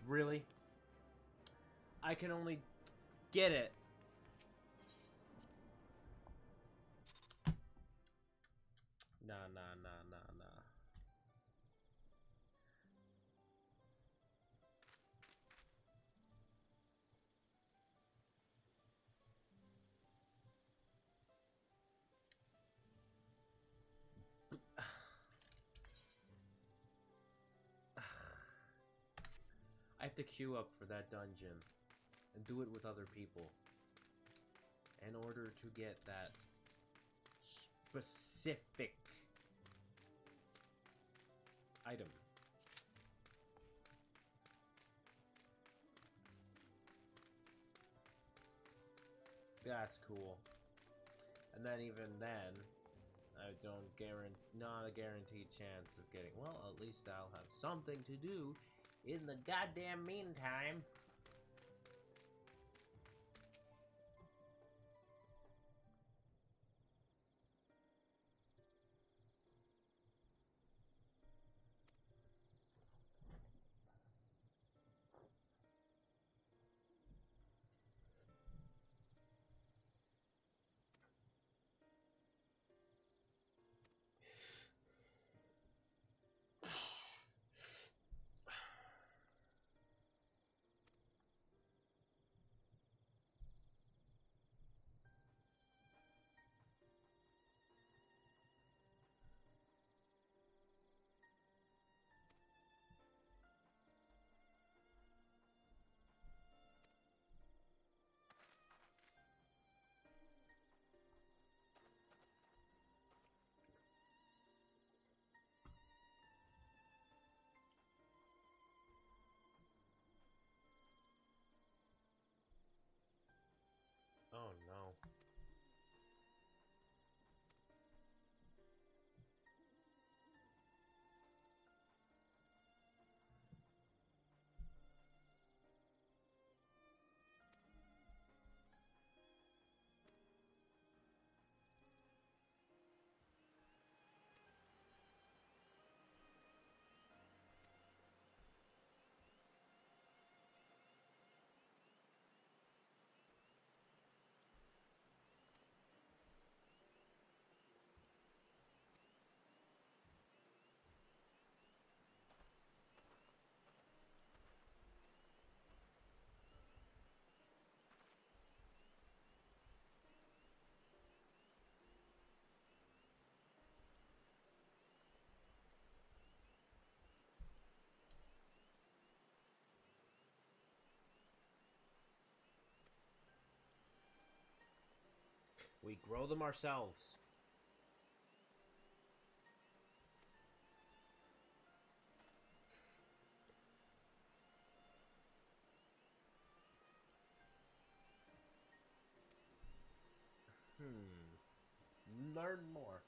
Really? I can only get it. Nah. to queue up for that dungeon and do it with other people in order to get that specific item. That's cool. And then even then, I don't not a guaranteed chance of getting, well, at least I'll have something to do in the goddamn meantime. Oh no. We grow them ourselves. Learn more.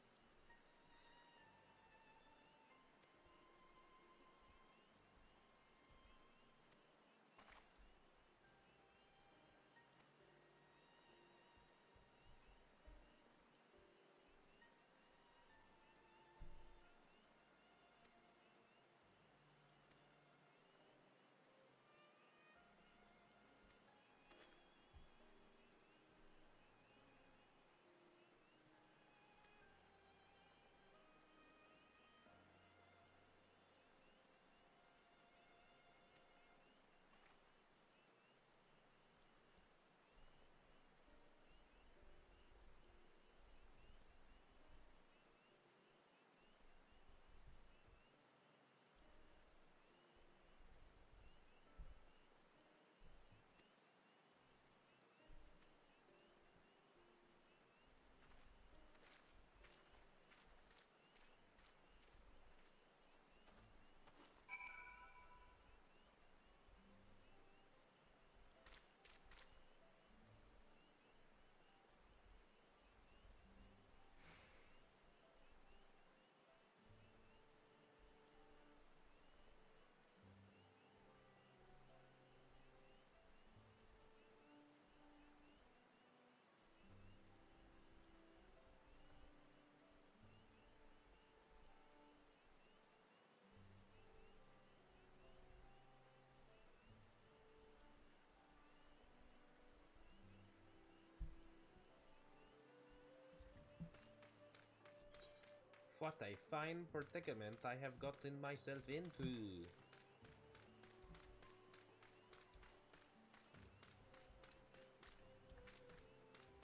What a fine predicament I have gotten myself into.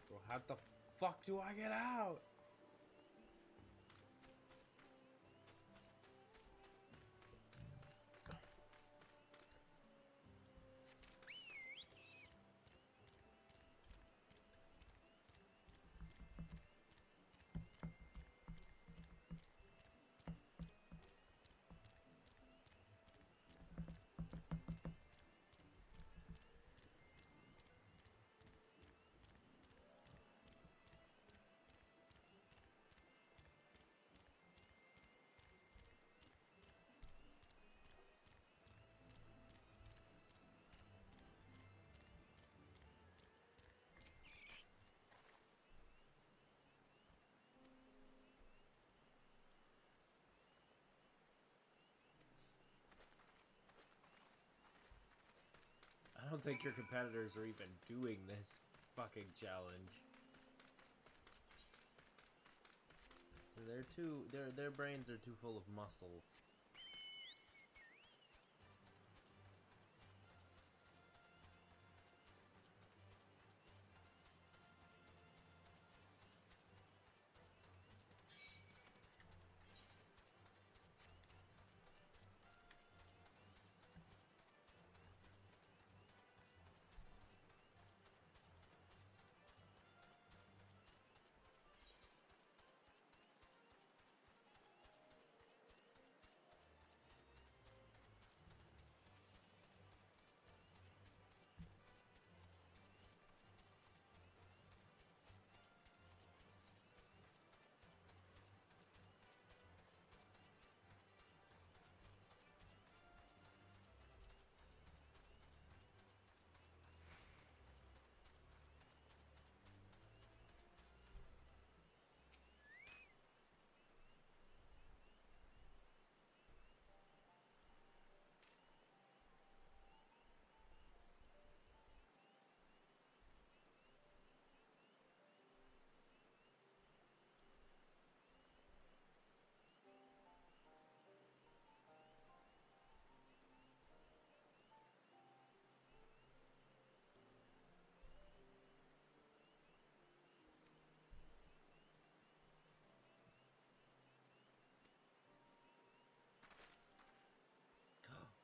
Bro, how the fuck do I get out? don't think your competitors are even doing this fucking challenge. They're too, their brains are too full of muscle.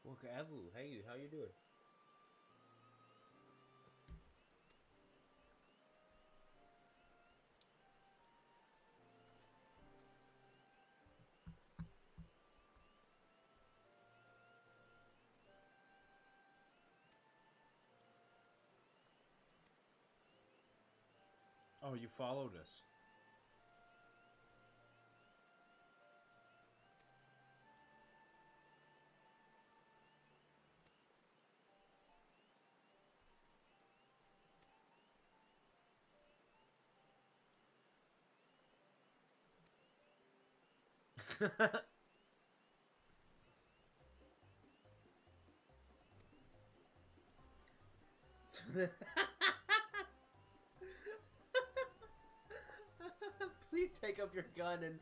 Look, Avu, hey, how you doing? Oh, you followed us. Please take up your gun and...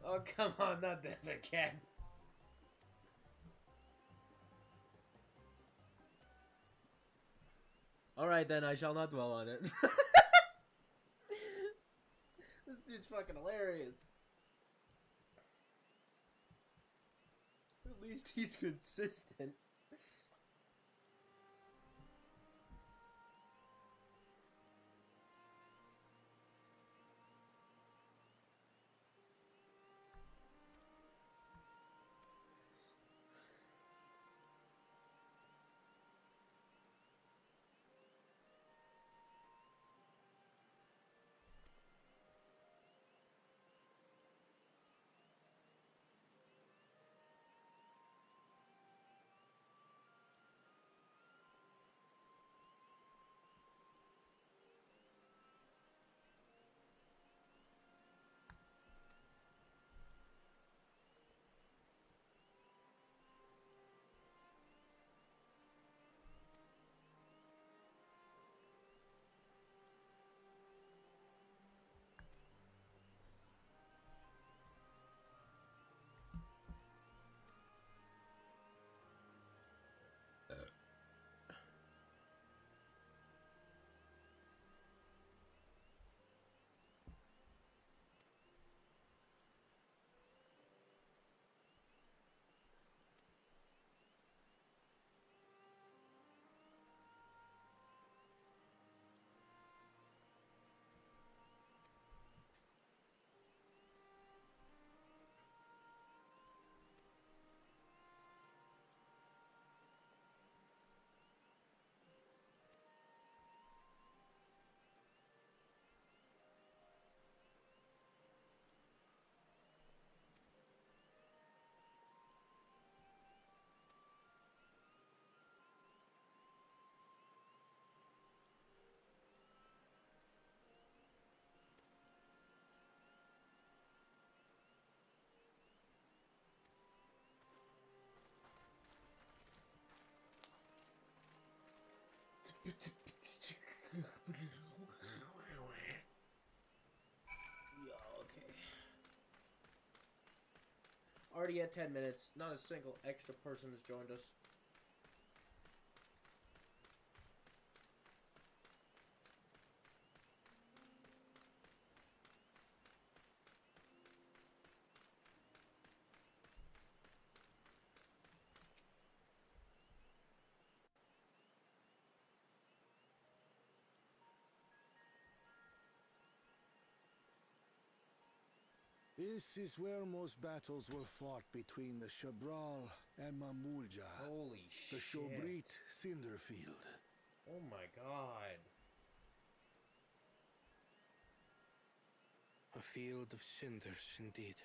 Oh, come on, not this again. Alright then, I shall not dwell on it. This dude's fucking hilarious. At least he's consistent. Okay. Already at 10 minutes. Not a single extra person has joined us. This is where most battles were fought between the Shabral and Mamulja. Holy the shit. Shobrit Cinderfield. Oh my god. A field of cinders, indeed.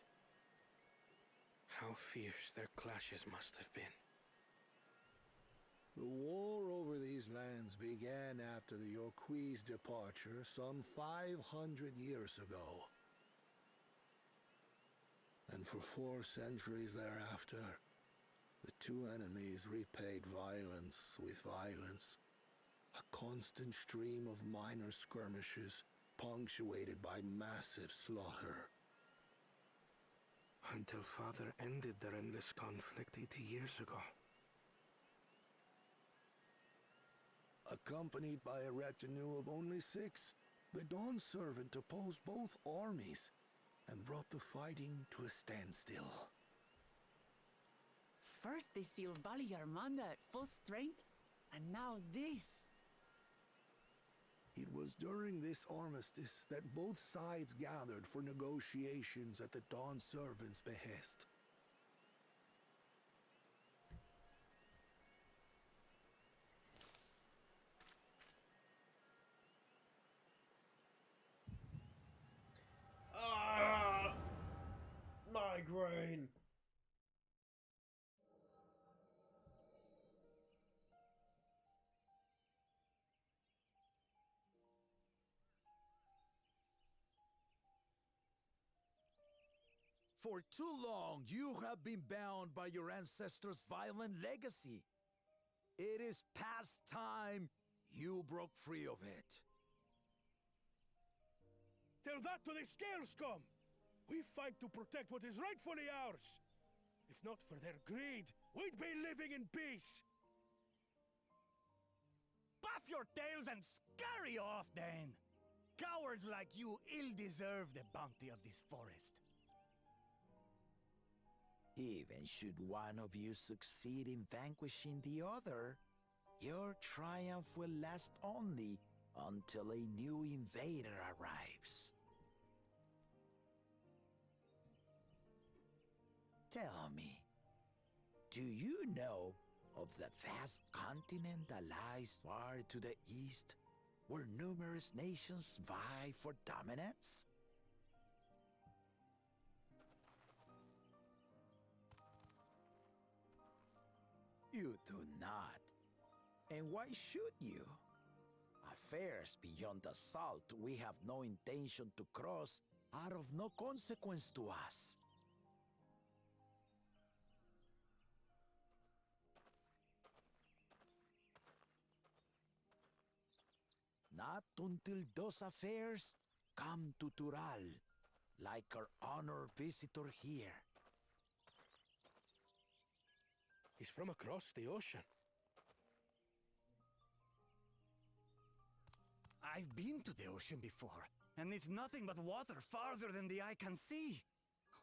How fierce their clashes must have been. The war over these lands began after the Yorqui's departure some 500 years ago. And for 4 centuries thereafter, the two enemies repaid violence with violence. A constant stream of minor skirmishes, punctuated by massive slaughter. Until Father ended their endless conflict 80 years ago. Accompanied by a retinue of only 6, the Dawn Servant opposed both armies and brought the fighting to a standstill. First they sealed Vali Armanda at full strength, and now this. It was during this armistice that both sides gathered for negotiations at the Dawn Servant's behest. Migraine. For too long, you have been bound by your ancestors' violent legacy. It is past time you broke free of it. Tell that to the Scale Scum! We fight to protect what is rightfully ours. If not for their greed, we'd be living in peace. Puff your tails and scurry off, then! Cowards like you ill deserve the bounty of this forest. Even should one of you succeed in vanquishing the other, your triumph will last only until a new invader arrives. Tell me, do you know of the vast continent that lies far to the east, where numerous nations vie for dominance? You do not. And why should you? Affairs beyond the salt we have no intention to cross are of no consequence to us. Not until those affairs come to Tural, like our honored visitor here. He's from across the ocean. I've been to the ocean before, and it's nothing but water farther than the eye can see.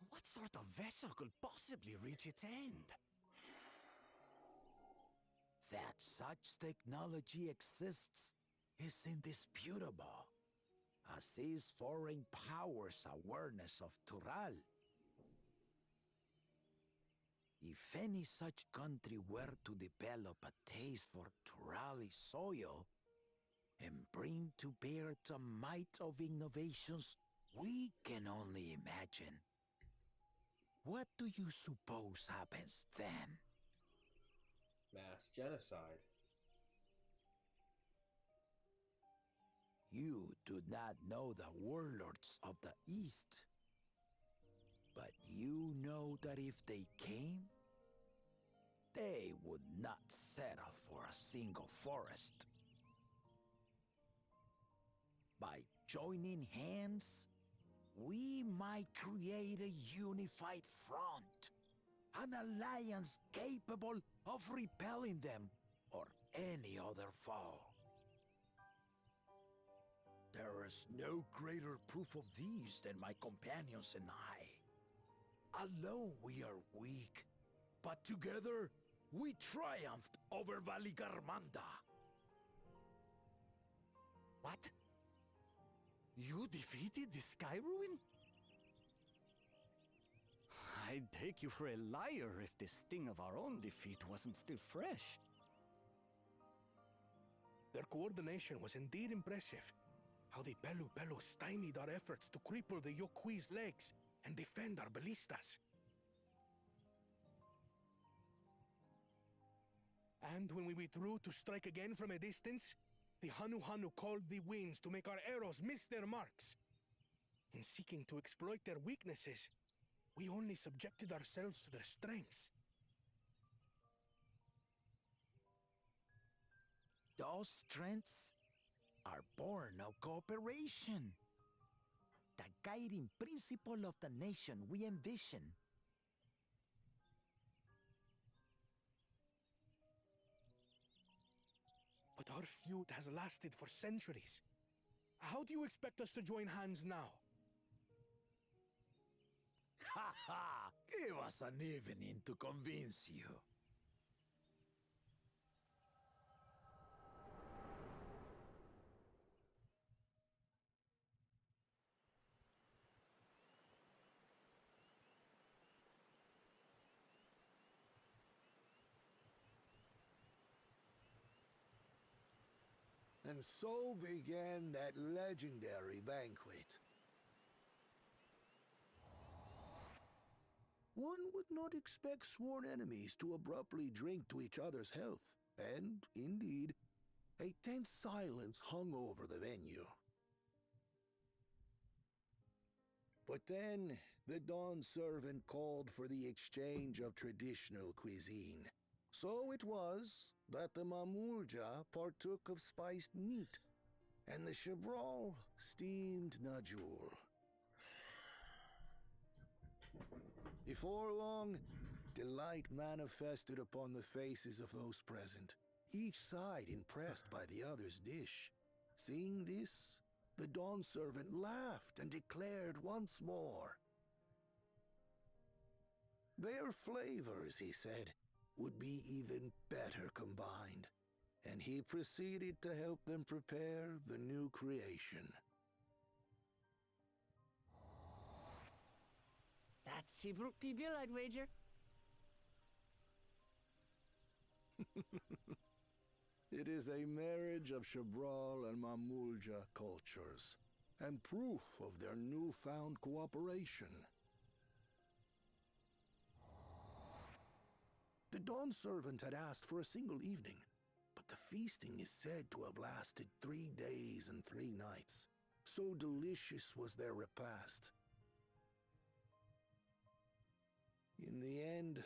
What sort of vessel could possibly reach its end? That such technology exists is indisputable, as is foreign powers' awareness of Tural. If any such country were to develop a taste for Turali soil and bring to bear the might of innovations we can only imagine, what do you suppose happens then? Mass genocide. You do not know the warlords of the East, but you know that if they came, they would not settle for a single forest. By joining hands, we might create a unified front, an alliance capable of repelling them or any other foe. There is no greater proof of these than my companions and I. Alone we are weak, but together we triumphed over Valigarmanda. What? You defeated the Sky Ruin? I'd take you for a liar if the sting of our own defeat wasn't still fresh. Their coordination was indeed impressive. How the Pelu stymied our efforts to cripple the Yokui's legs and defend our ballistas. And when we withdrew to strike again from a distance, the Hanu called the winds to make our arrows miss their marks. In seeking to exploit their weaknesses, we only subjected ourselves to their strengths. Those strengths are born of cooperation. The guiding principle of the nation we envision. But our feud has lasted for centuries. How do you expect us to join hands now? Ha ha! Give us an evening to convince you. And so began that legendary banquet. One would not expect sworn enemies to abruptly drink to each other's health, and, indeed, a tense silence hung over the venue. But then, the dawn servant called for the exchange of traditional cuisine. So it was that the Mamulja partook of spiced meat, and the Chabrol steamed najul. Before long, delight manifested upon the faces of those present, each side impressed by the other's dish. Seeing this, the dawn servant laughed and declared once more. Their flavors, he said, would be even better combined, and he proceeded to help them prepare the new creation. That's Shibruk Pibil, I'd wager. It is a marriage of Chabrol and Mamulja cultures, and proof of their newfound cooperation. The dawn servant had asked for a single evening, but the feasting is said to have lasted 3 days and 3 nights. So delicious was their repast. In the end,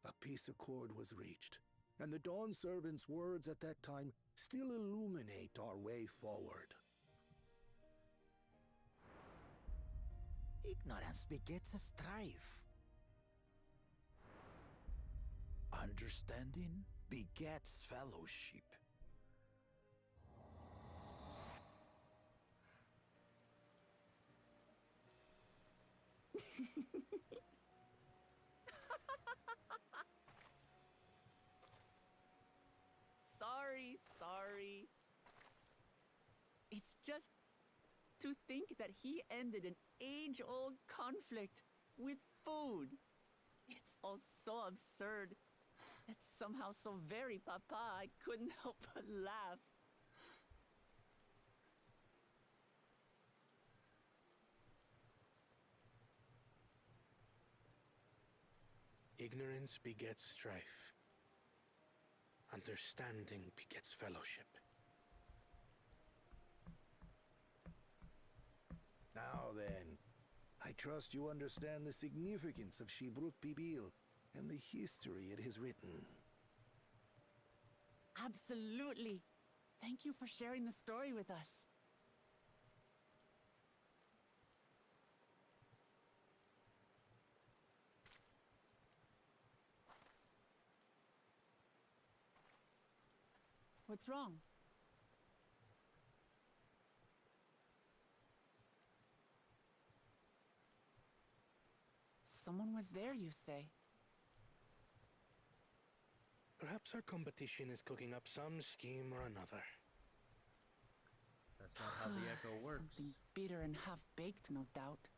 a peace accord was reached, and the dawn servant's words at that time still illuminate our way forward. Ignorance begets a strife. Understanding begets fellowship. Sorry. It's just to think that he ended an age-old conflict with food. It's all so absurd. It's somehow so very papa, I couldn't help but laugh. Ignorance begets strife. Understanding begets fellowship. Now then, I trust you understand the significance of Shibruk Pibil and the history it has written. Absolutely. Thank you for sharing the story with us. What's wrong? Someone was there, you say? Perhaps our competition is cooking up some scheme or another. That's not how the echo works. Something bitter and half-baked, no doubt.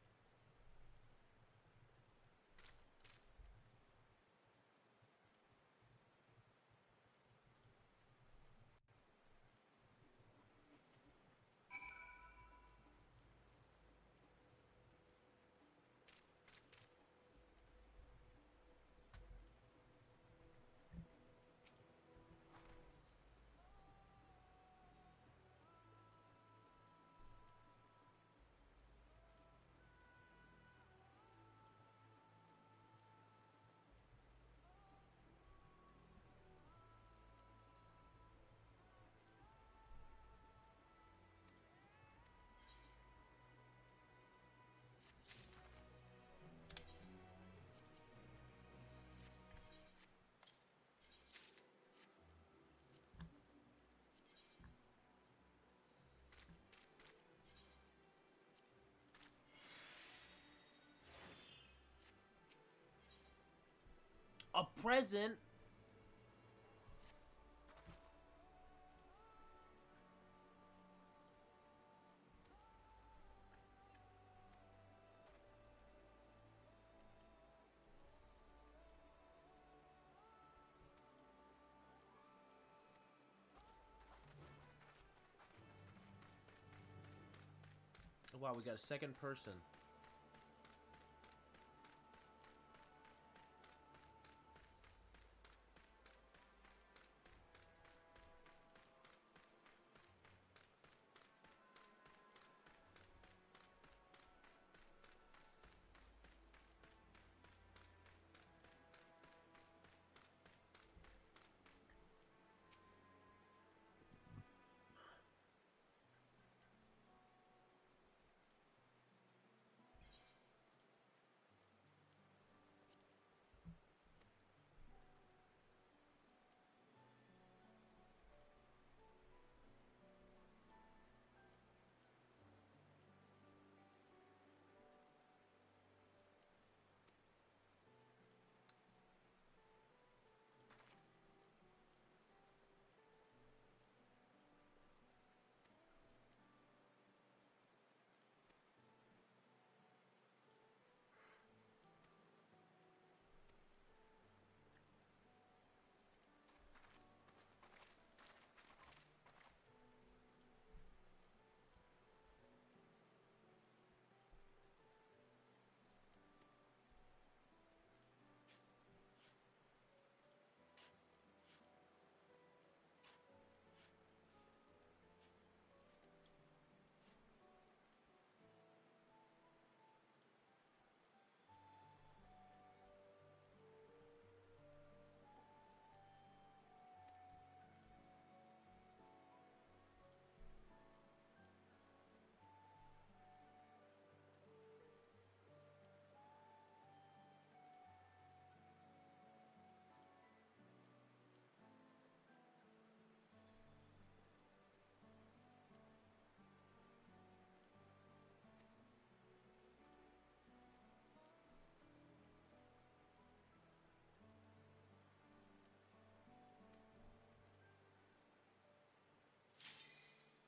A present? Wow, we got a second person.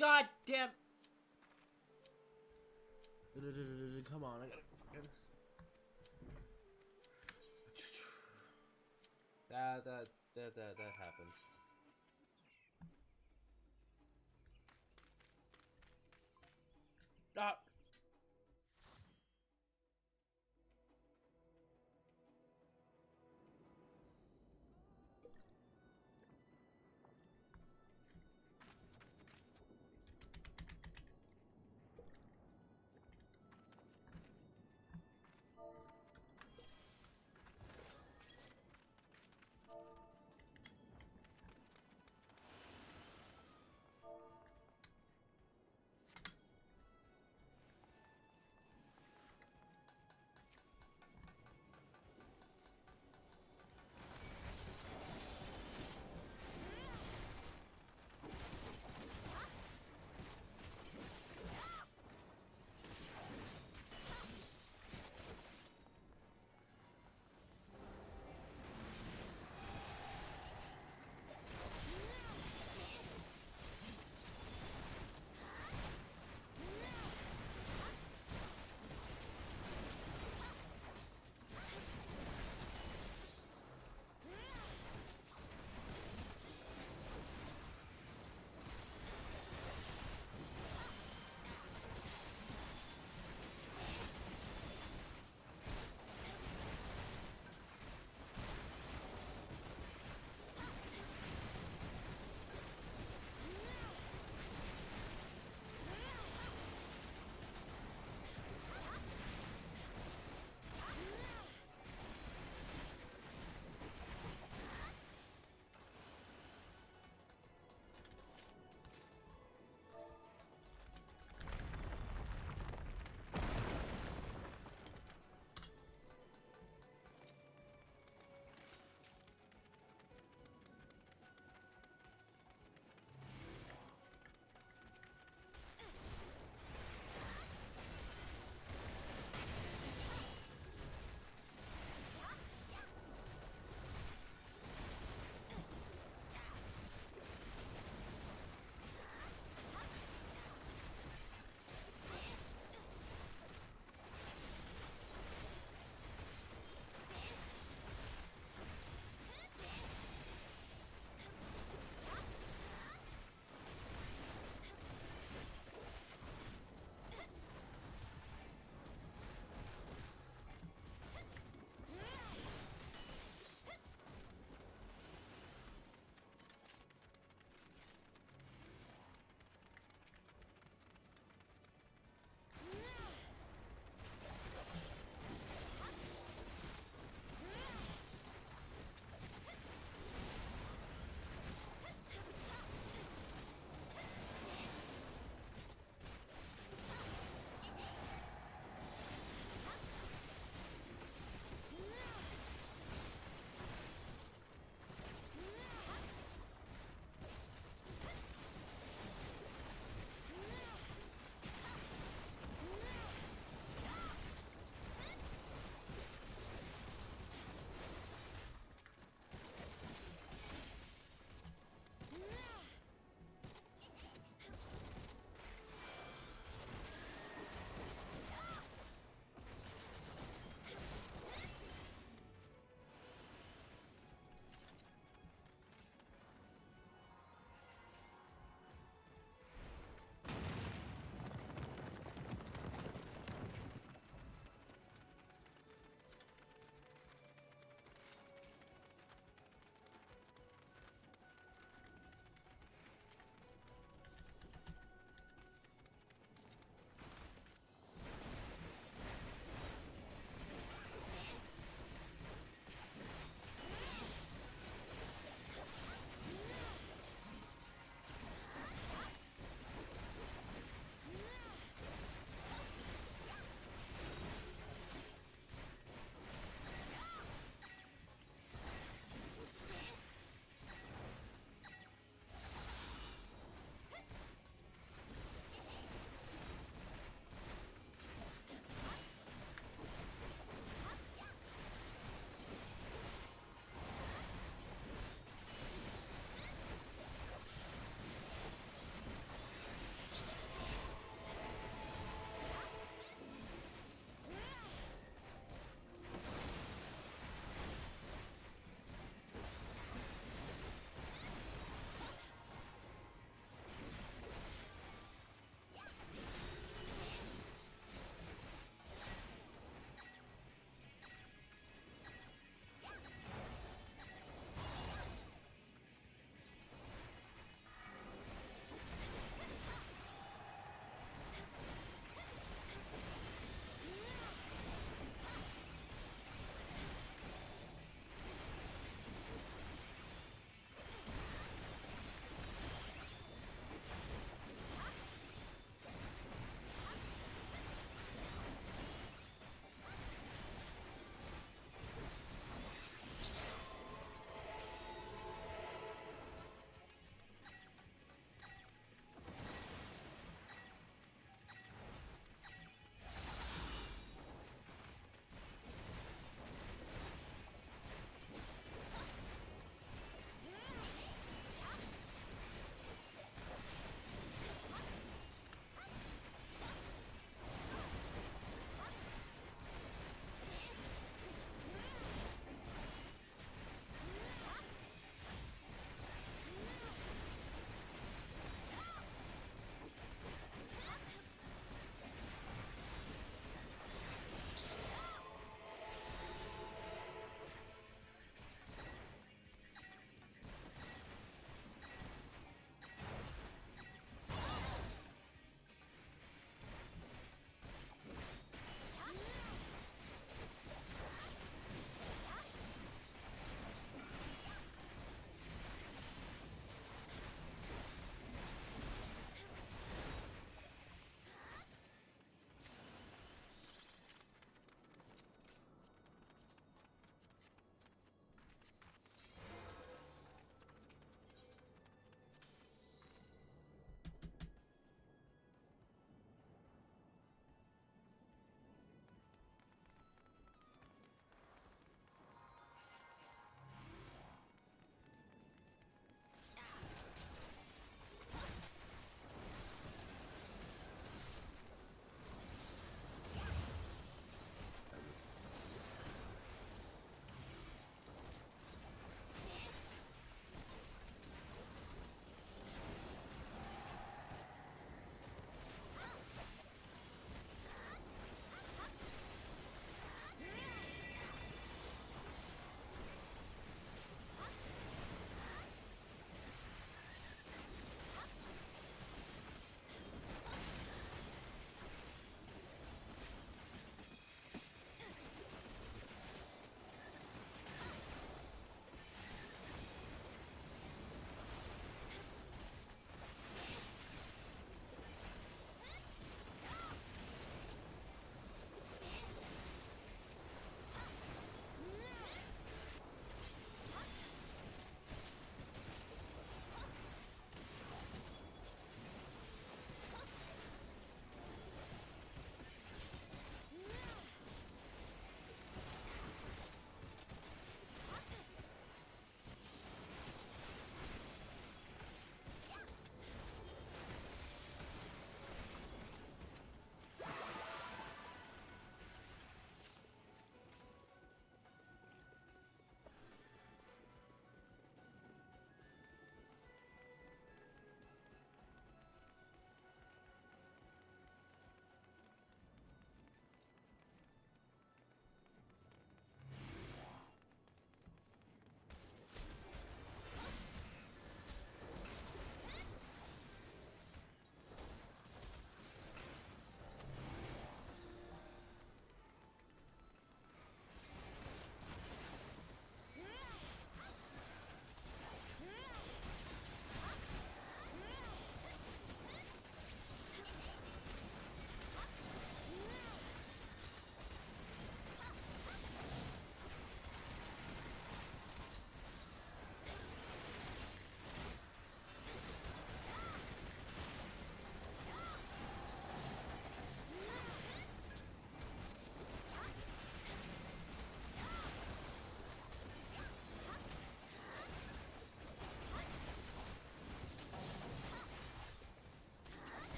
God damn! Come on, I gotta fucking... That happens. Stop!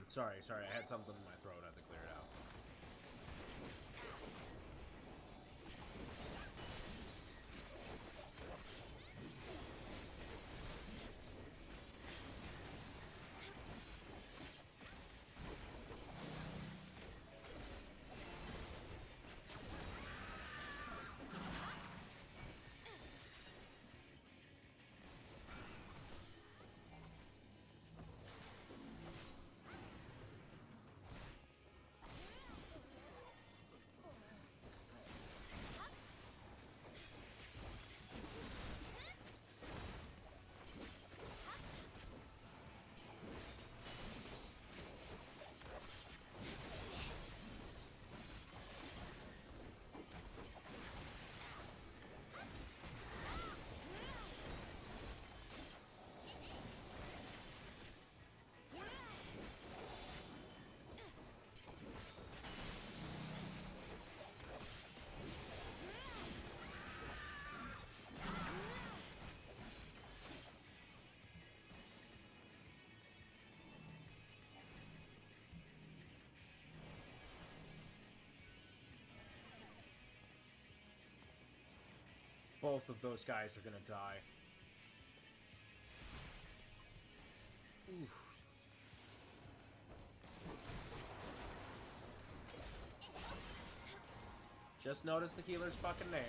Sorry, I had something in my throat. I had to clear it out. Both of those guys are gonna die. Oof. Just noticed the healer's fucking name.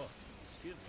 Oh, excuse me.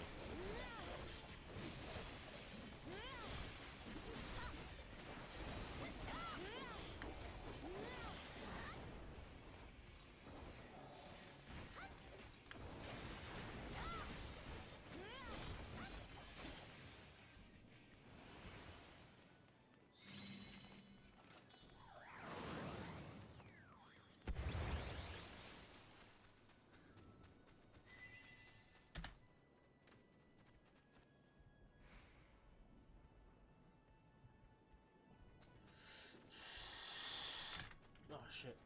Oh shit.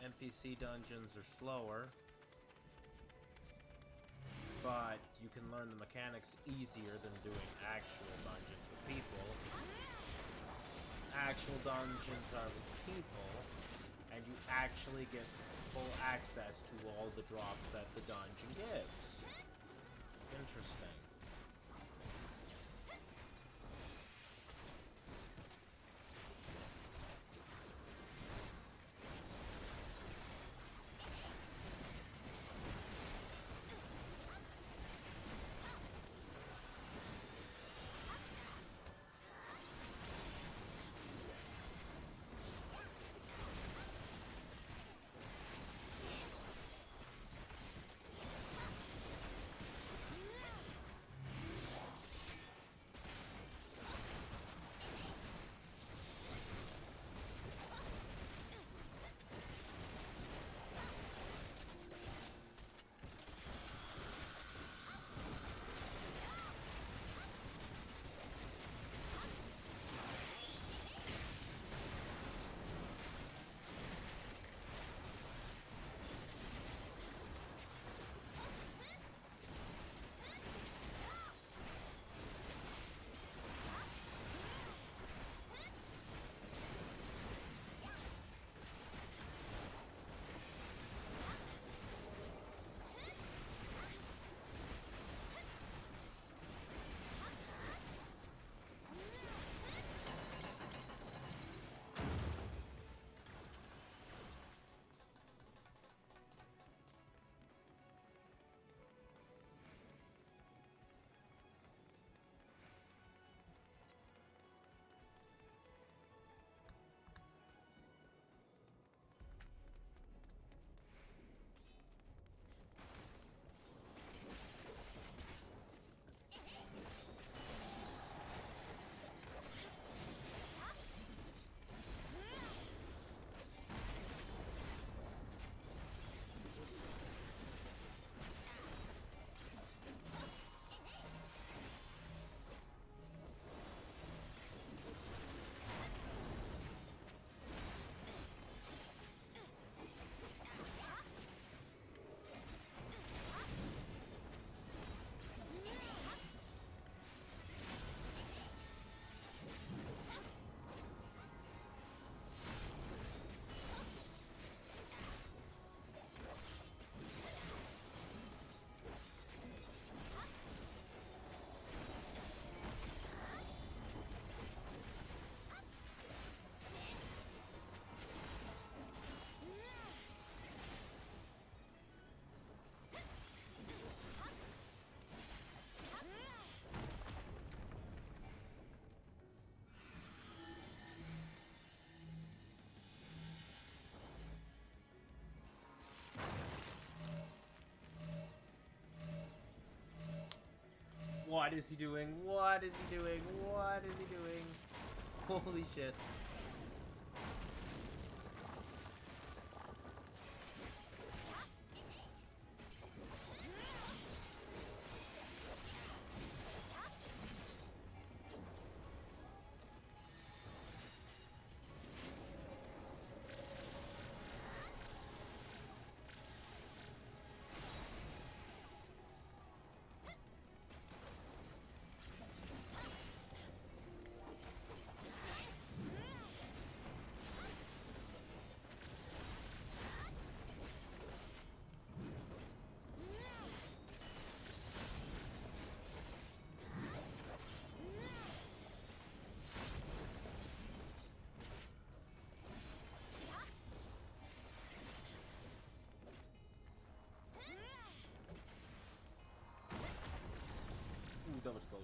NPC dungeons are slower, but you can learn the mechanics easier than doing actual dungeons with people. Actual dungeons are with people, and you actually get full access to all the drops that the dungeon gives. Interesting. What is he doing? What is he doing? What is he doing? Holy shit. Ooh, that was close.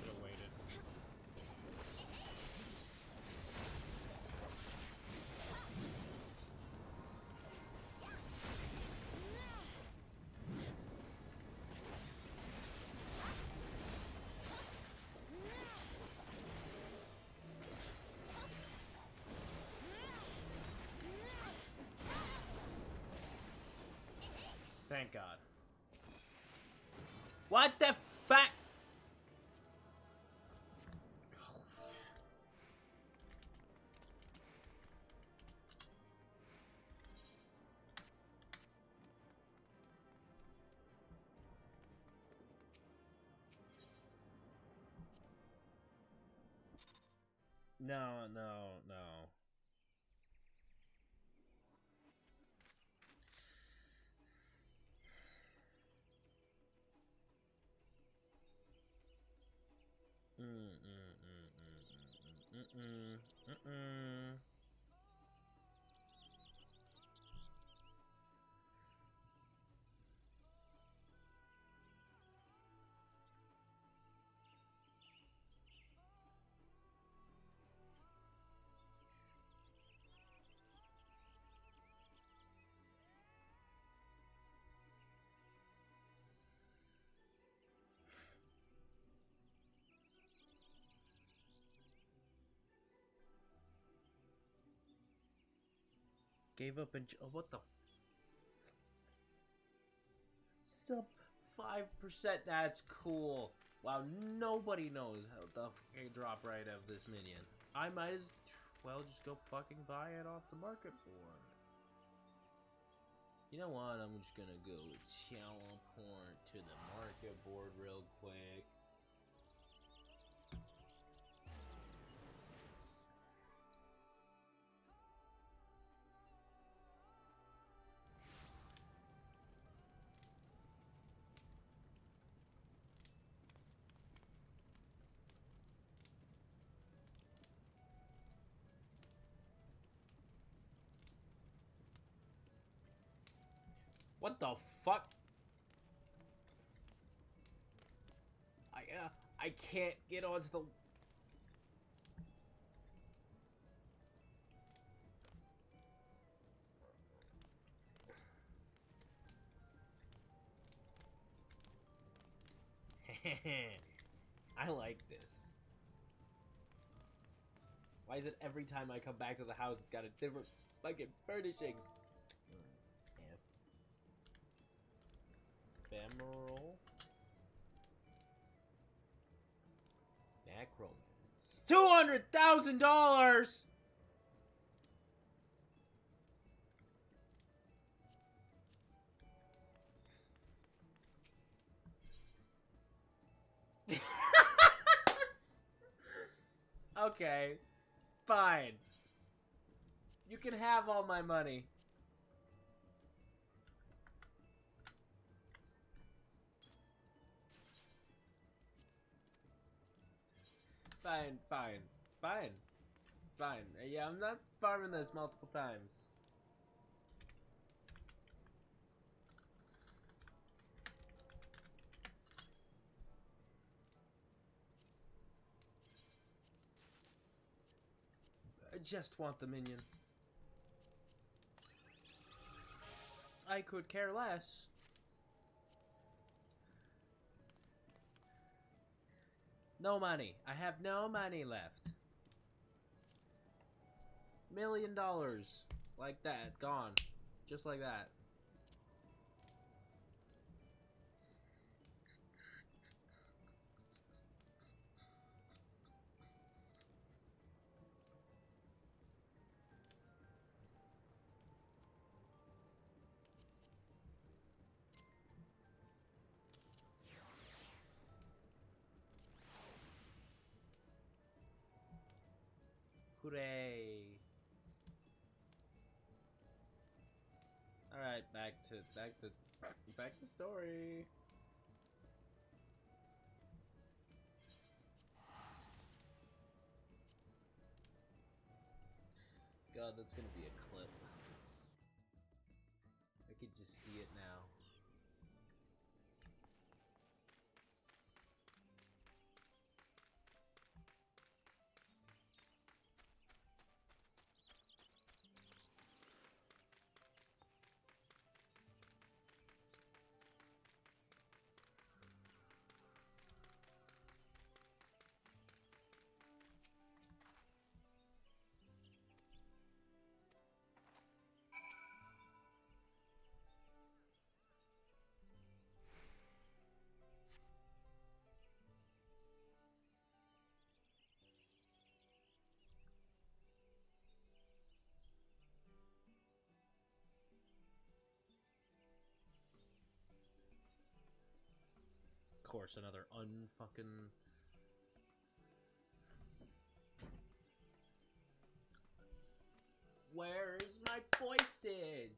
Should've waited. Thank God. What the fuck? No, no, no. Gave up and oh, what the sub 5%? That's cool. Wow, nobody knows how the fucking drop rate of this minion. I might as well just go fucking buy it off the market board. You know what? I'm just gonna go teleport to the market board real quick. What the fuck? I can't get onto the... I like this. Why is it every time I come back to the house, it's got a different fucking furnishings? Ephemeral. Necromance. $200,000! Okay. Fine. You can have all my money. Fine, fine, fine, fine. Yeah, I'm not farming this multiple times. I just want the minion. I could care less. No money. I have no money left. $1 million. Like that. Gone. Just like that. Hooray. Alright, back to story. God, that's gonna be a clip. I could just see it now. Of course, another unfucking... Where's my voices?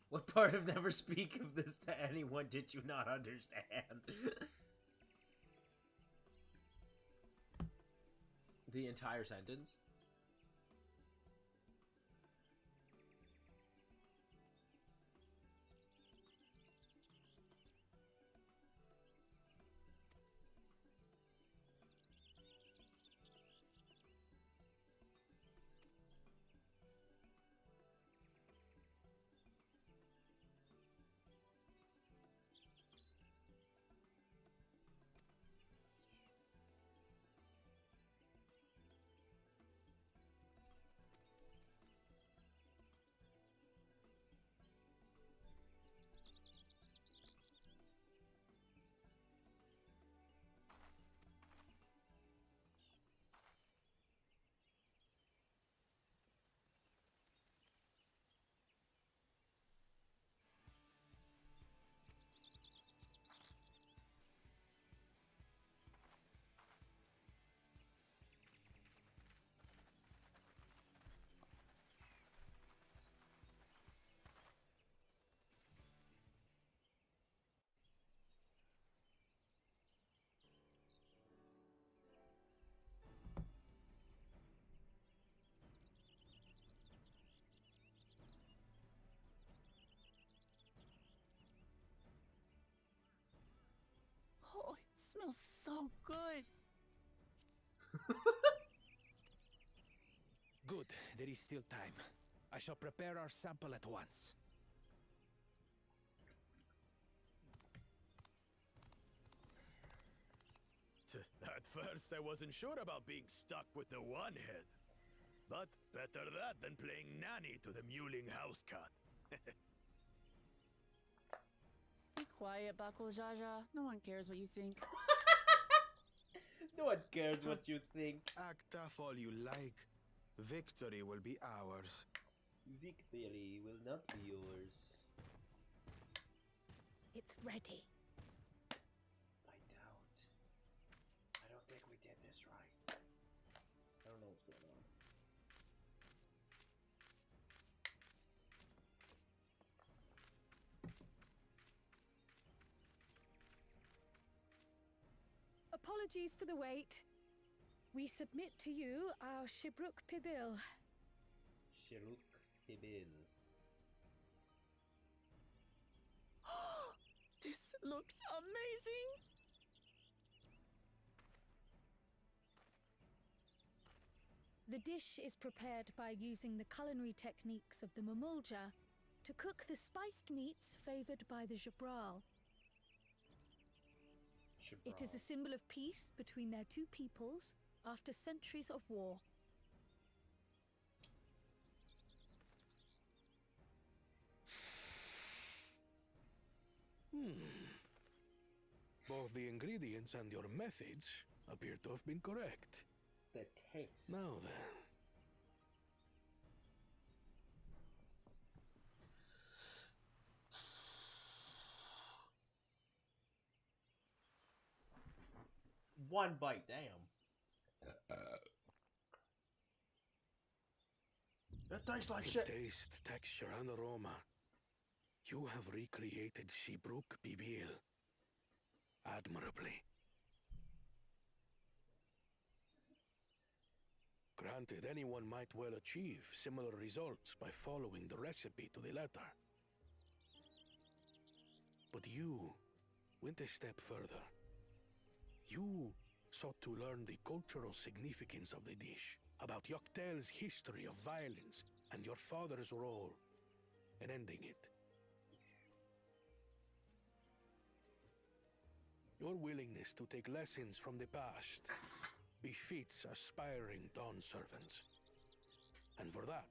What part of never speak of this to anyone did you not understand? The entire sentence? smells so good. Good, there is still time. I shall prepare our sample at once. At first, I wasn't sure about being stuck with the one head. But better that than playing nanny to the mewling house cat. Be quiet, Bakul Jaja. No one cares what you think. No one cares what you think. Act tough all you like. Victory will be ours. Victory will not be yours. It's ready. I doubt. I don't think we did this right. I don't know what's going on. Apologies for the wait. We submit to you our Shibruk Pibil. Shiruk Pibil. This looks amazing. The dish is prepared by using the culinary techniques of the Mamulja to cook the spiced meats favored by the Jabral. It is a symbol of peace between their two peoples after centuries of war. Both the ingredients and your methods appear to have been correct. The taste. Now then. One bite, damn. That tastes like shit. Taste, texture, and aroma. You have recreated Shibruk Pibil admirably. Granted, anyone might well achieve similar results by following the recipe to the letter. But you went a step further. You sought to learn the cultural significance of the dish, about Yoktel's history of violence and your father's role in ending it. Your willingness to take lessons from the past befits aspiring Dawn servants. And for that,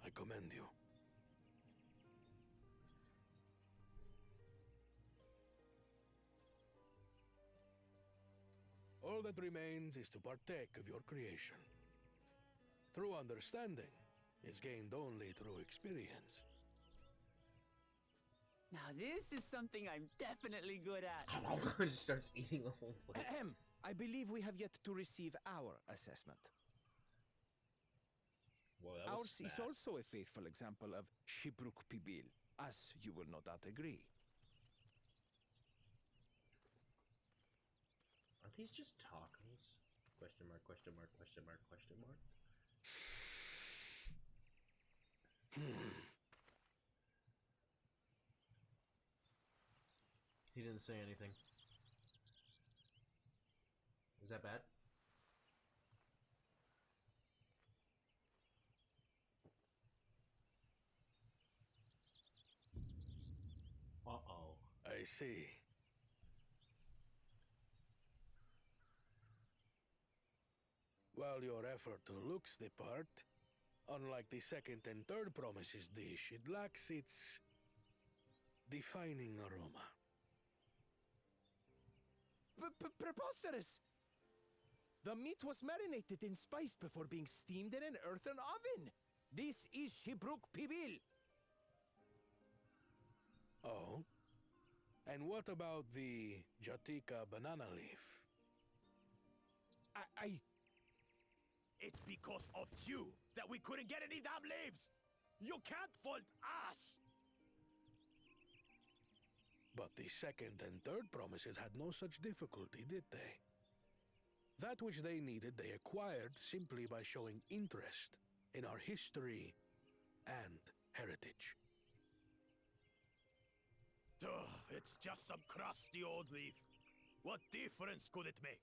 I commend you. All that remains is to partake of your creation. True understanding is gained only through experience. Now this is something I'm definitely good at. Just starts eating the whole plate. Ahem. I believe we have yet to receive our assessment. Well, that was Ours is fast. also a faithful example of Shibruk Pibil, as you will no doubt agree. Aren't these just tacos? Question mark, question mark, question mark, question mark. He didn't say anything. Is that bad? Uh-oh. I see. While your effort looks the part, unlike the second and third promises dish, it lacks its defining aroma. Preposterous! The meat was marinated in spice before being steamed in an earthen oven. This is Shibruk Pibil. Oh? And what about the Jatika banana leaf? It's because of you that we couldn't get any damn leaves! You can't fault us! But the second and third promises had no such difficulty, did they? That which they needed, they acquired simply by showing interest in our history and heritage. Ugh, it's just some crusty old leaf. What difference could it make?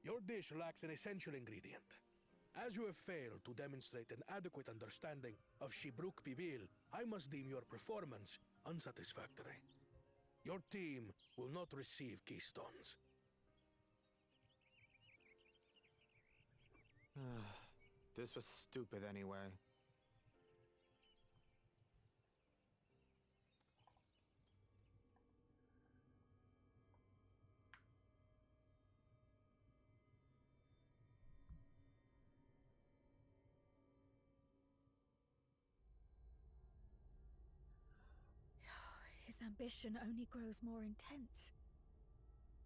Your dish lacks an essential ingredient. As you have failed to demonstrate an adequate understanding of Shibruk Pibil, I must deem your performance unsatisfactory. Your team will not receive keystones. This was stupid anyway. His ambition only grows more intense.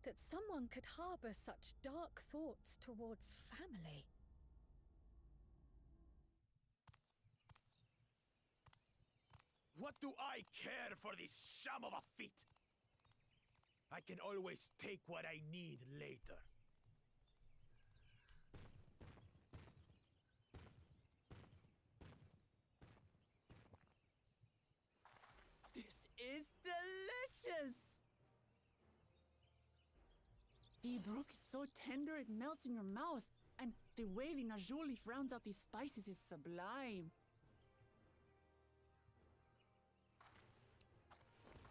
That someone could harbor such dark thoughts towards family. What do I care for this sham of a feat? I can always take what I need later. This is delicious! The brook is so tender it melts in your mouth, and the way the najou leaf rounds out these spices is sublime.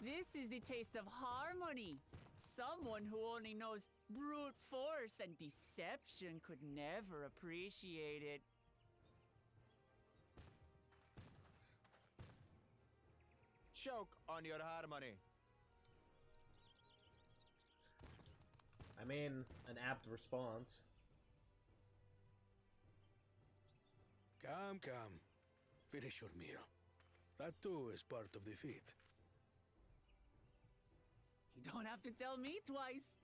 This is the taste of harmony. Someone who only knows brute force and deception could never appreciate it. Choke on your harmony. I mean, an apt response. Come, come. Finish your meal. That too is part of the feat. You don't have to tell me twice.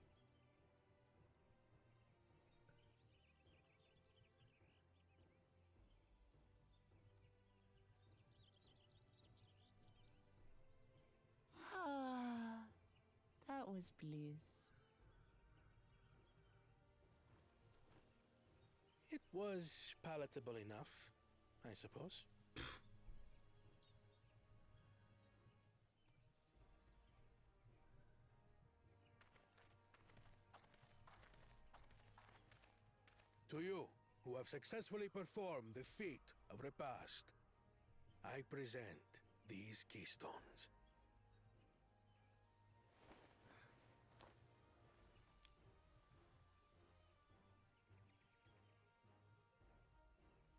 Ah, that was bliss. It was palatable enough, I suppose. To you, who have successfully performed the feat of repast, I present these keystones.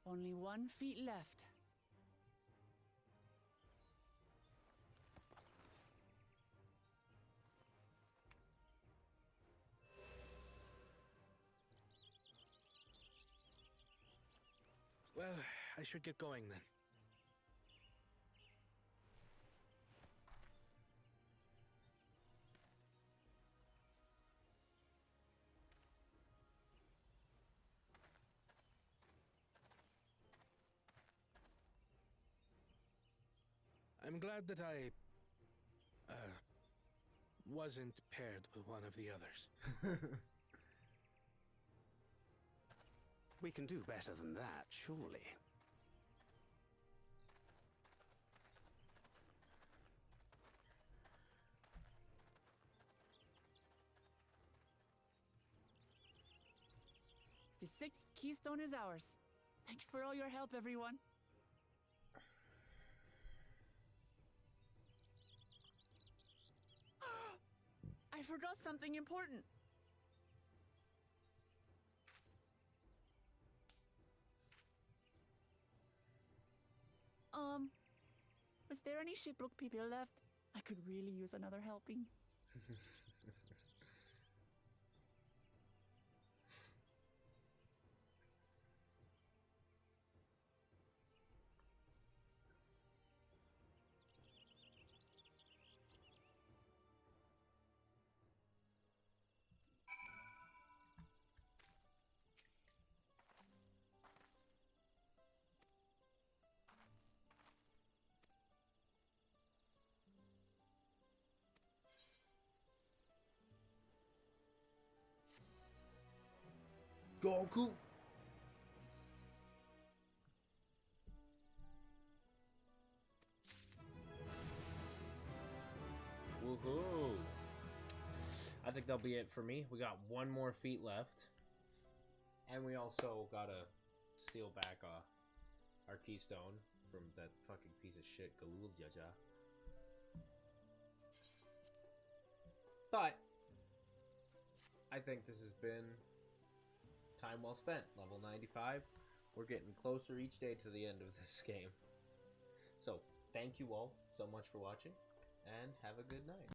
Only 1 feet left. Well, I should get going then. I'm glad that I wasn't paired with one of the others. We can do better than that, surely. The 6th keystone is ours. Thanks for all your help, everyone. I forgot something important. Was there any Shibruk people left? I could really use another helping. Goku! Woohoo! I think that'll be it for me. We got one more feat left. And we also gotta steal back our keystone from that fucking piece of shit, Galul Jaja. But I think this has been time well spent. Level 95. We're getting closer each day to the end of this game. So, thank you all so much for watching, and have a good night.